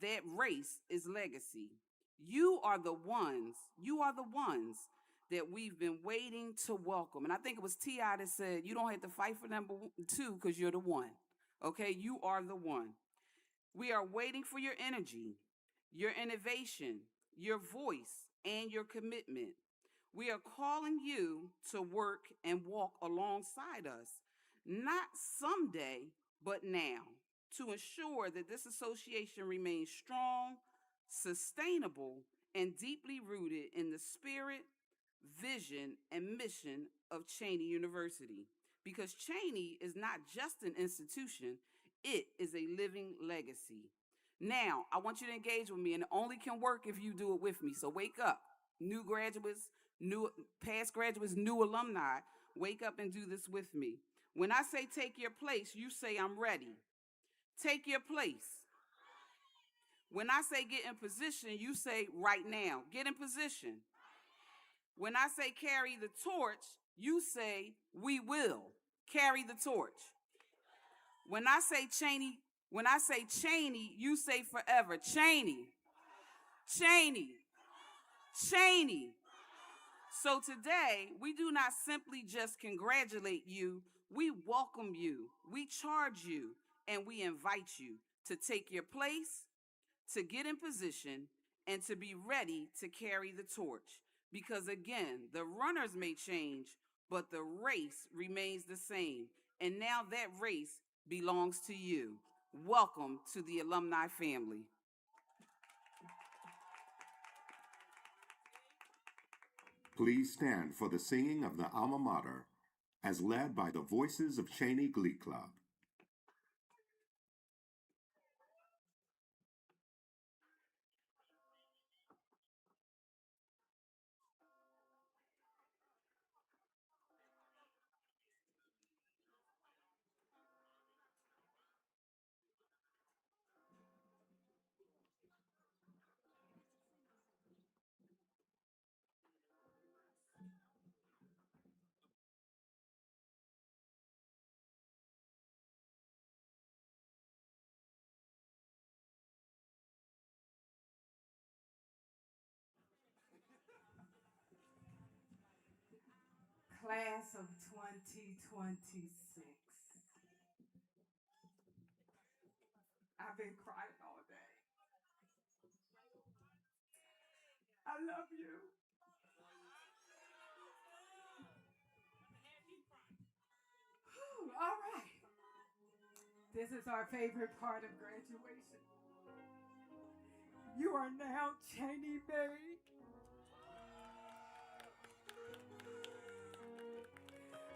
That race is legacy. You are the ones that we've been waiting to welcome. And I think it was T.I. that said, you don't have to fight for number two because you're the one. Okay, you are the one. We are waiting for your energy, your innovation, your voice, and your commitment. We are calling you to work and walk alongside us, not someday, but now, to ensure that this association remains strong, sustainable, and deeply rooted in the spirit, vision, and mission of Cheyney University. Because Cheyney is not just an institution, It is a living legacy. Now, I want you to engage with me, and it only can work if you do it with me. So wake up. New graduates, past graduates, new alumni, wake up and do this with me. When I say take your place, you say I'm ready. Take your place. When I say get in position, you say right now. Get in position. When I say carry the torch, you say we will carry the torch. When I say Cheyney, you say forever. Cheyney. Cheyney. Cheyney. So today, we do not simply just congratulate you, we welcome you, we charge you, and we invite you to take your place, to get in position, and to be ready to carry the torch. Because again, the runners may change, but the race remains the same. And now that race belongs to you. Welcome to the alumni family. Please stand for the singing of the Alma Mater, as led by the Voices of Cheyney Glee Club. Class of 2026. I've been crying all day. I love you. Whew, all right. This is our favorite part of graduation. You are now Cheyney married.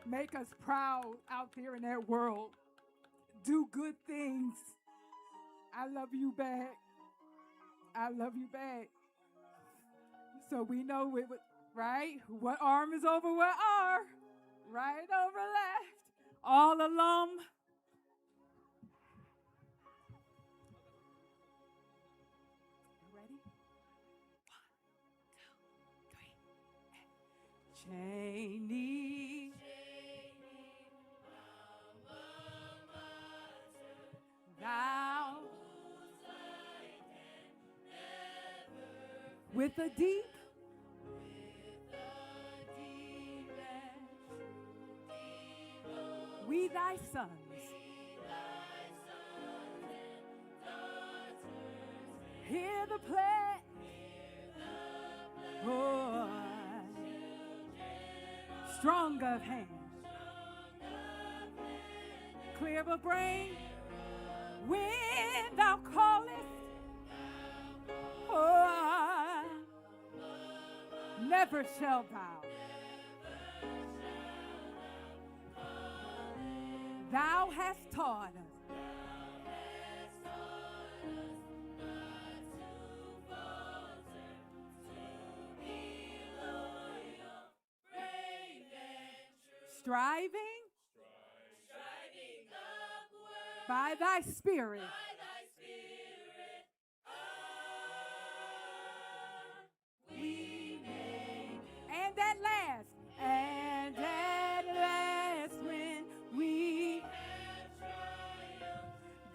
Make us proud out there in that world. Do good things. I love you back. I love you back. So we know it, right? What arm is over what R? Right over left. All alum. You ready? 1, 2, 3. Cheyney. Thou with a deep we thy sons hear the pledge, oh, strong of hand, clear of brain, when thou callest, oh, never shall thou. Thou hast taught us. Striving by thy spirit. And at last, when we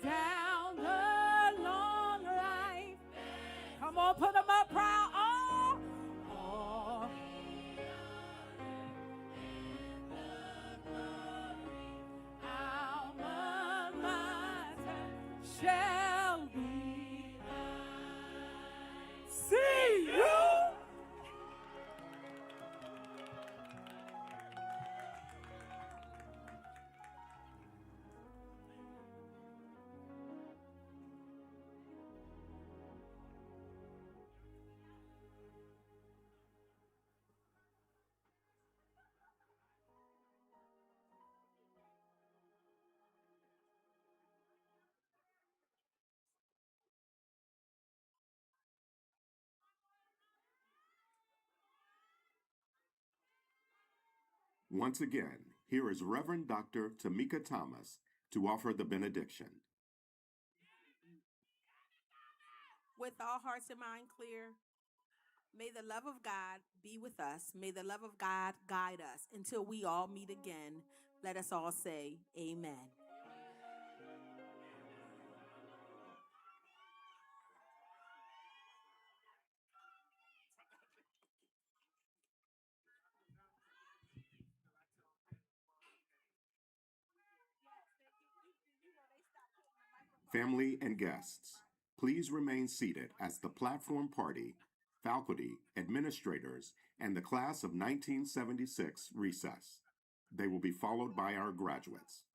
down the long life, come on, put them up proud. Oh. Alma Mater Once again, here is Reverend Dr. Tamika Thomas to offer the benediction. With all hearts and mind clear, may the love of God be with us. May the love of God guide us until we all meet again. Let us all say amen. Family and guests, please remain seated as the platform party, faculty, administrators, and the class of 1976 recess. They will be followed by our graduates.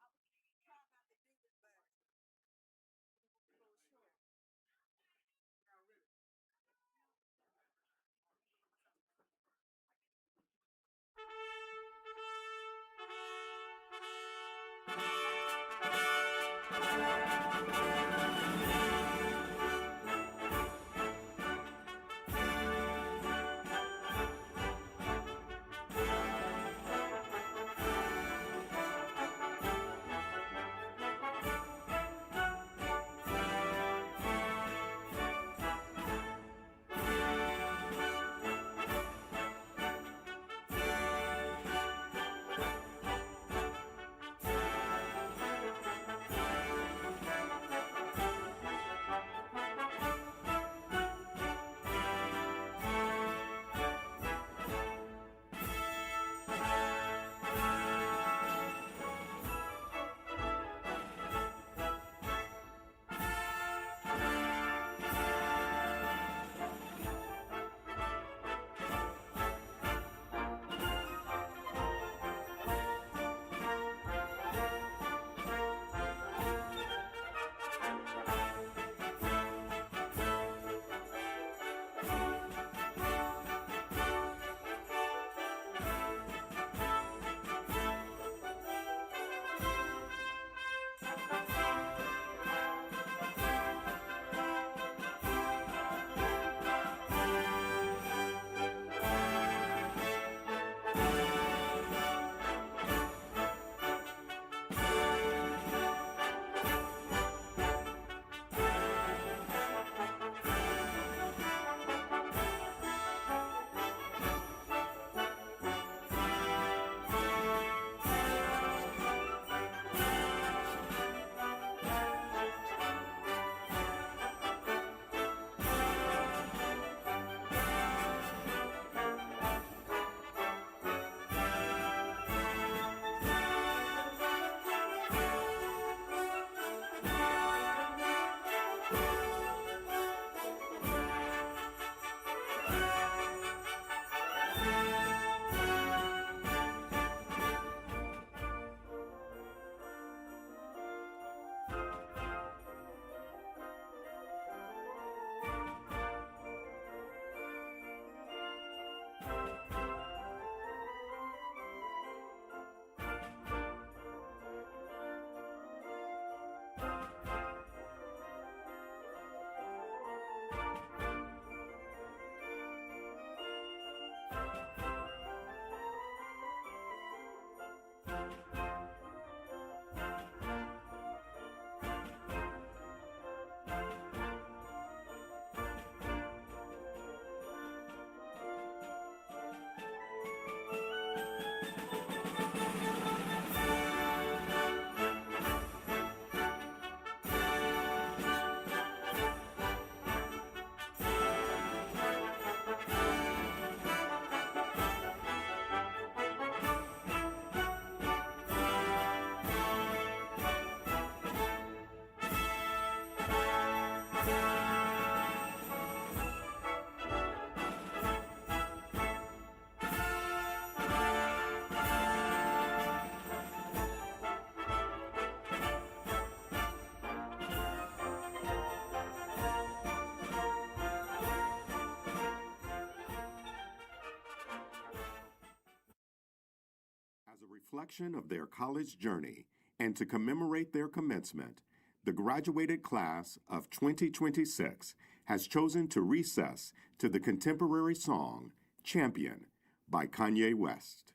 As a reflection of their college journey and to commemorate their commencement, the graduated class of 2026 has chosen to recess to the contemporary song Champion by Kanye West.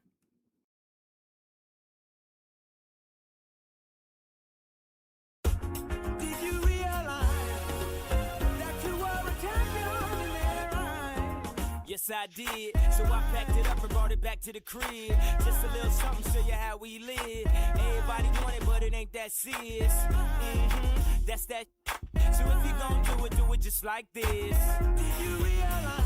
Yes, I did. So I packed it up and brought it back to the crib. Just a little something, show you how we live. Everybody want it, but it ain't that serious. That's that. So if you gon' do it just like this. Did you realize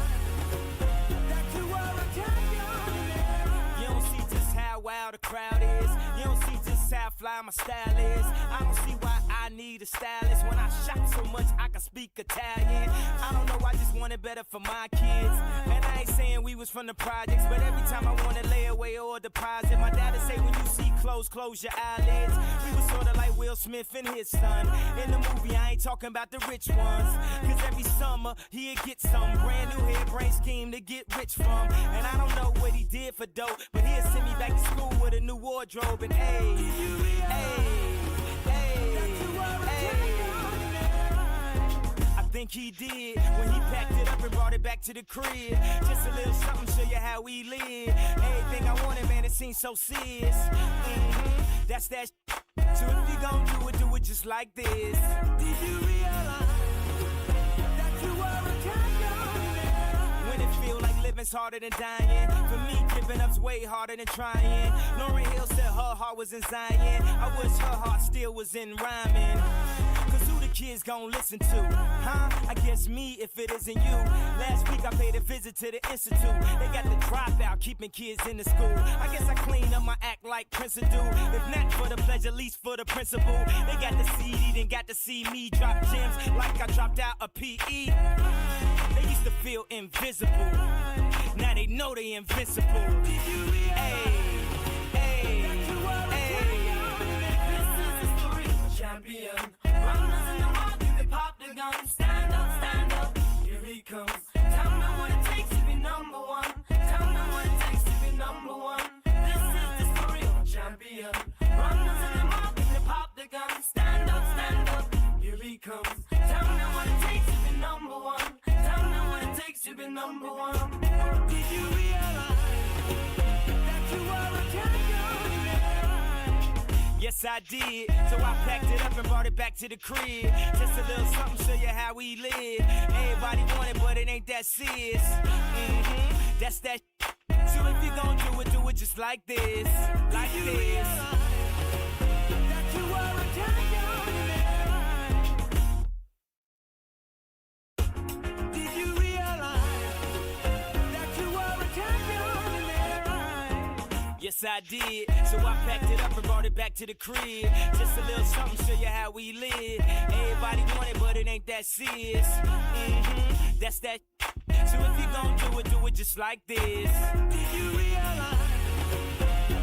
that you are a champion? You don't see just how wild the crowd is. You don't see just how fly my style is. I don't see why I need a stylist. When I shop so much, I can speak Italian. I don't know, I just want it better for my kids. And I ain't saying we was from the projects, but every time I want to lay away or deposit, my dad'd say when you see clothes, close your eyelids. We was sorta like Will Smith and his son. In the movie, I ain't talking about the rich ones. Cause every summer, he'd get some brand new hairbrain scheme to get rich from. And I don't know what he did for dope, but he'd send me back to school with a new wardrobe. And hey, I think he did when he packed it up and brought it back to the crib. Just a little something, show you how we live. Everything I wanted, man, it seems so serious. That's that. So if you gon' do it just like this. Did you realize that you are a champion? When it feel like living's harder than dying. For me, giving up's way harder than trying. Lauryn Hill said her heart was in Zion. I wish her heart still was in rhyming. Cause who the kids gon' listen to? Huh? I guess me if it isn't you. Last week I paid a visit to the institute. They got the dropout, keeping kids in the school. I guess I clean up my act like Prince would do. If not for the pleasure, at least for the principle. They got the CD, then got to see me drop gems like I dropped out a PE. They used to feel invisible. Now they know they invincible. Hey, hey, hey. This is the story of a champion. Runners in the market, they pop the gun. Stand up, here he comes. Tell me what it takes to be number one. Tell me what it takes to be number one. This is the story of a champion. Runners in the market, they pop the gun. Stand up, here he comes. Tell me what it takes to be number one. Tell me what it takes to be number one. Did you realize that you are a champion? Yes, I did. So I packed it up and brought it back to the crib. Just a little something, show you how we live. Everybody want it, but it ain't that serious. That's that. So if you gon' do it just like this. Like this. That you are a champion. Did you realize that you are a champion? Yes, I did. So I packed it up and brought it back to the crib. Just a little something, show you how we live. Everybody want it, but it ain't that serious. That's that. So if you gon' do it just like this. Did you realize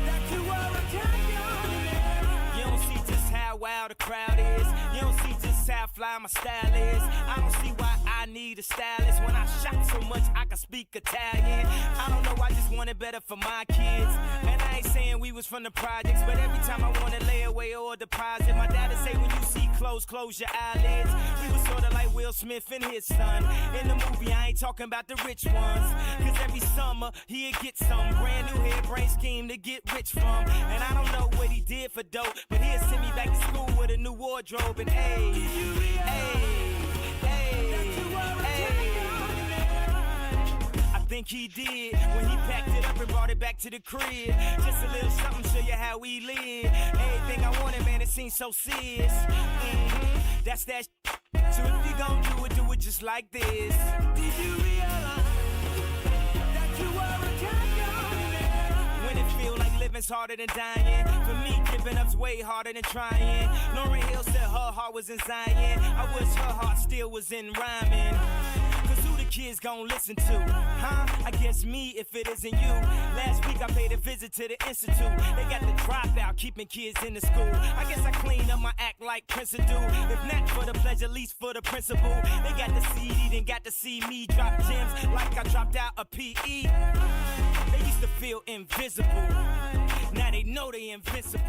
that you are a champion? You don't see just how wild the crowd is. You don't see just how fly my style is. I don't see why I need a stylist. When I shop so much, I can speak Italian. I don't know, I just want it better for my kids. And I ain't saying we was from the projects, but every time I want to lay away or deposit, my dad'd say when you see clothes, close your eyelids. We was sorta like Will Smith and his son. In the movie, I ain't talking about the rich ones. Cause every summer, he'd get some brand new hairbrain scheme to get rich from. And I don't know what he did for dope, but he'd send me back to school with a new wardrobe. And hey, hey, hey, hey. I think he did when he packed it up and brought it back to the crib. Just a little something, show you how we live. Everything I wanted, man, it seems so serious. That's that. So if you gon' do it just like this. Did you realize that you are a champion? When it feel like living's harder than dying. For me, giving up's way harder than trying. Lauryn Hill said her heart was in Zion. I wish her heart still was in rhyming. Cause who the kids gon' listen to? Huh? I guess me if it isn't you. Last week I paid a visit to the institute. They got the dropout, keeping kids in the school. I guess I clean up my act like Prince would do. If not for the pleasure, at least for the principle. They got the CD, then got to see me drop gems like I dropped out a PE. They used to feel invisible. Now they know they invincible.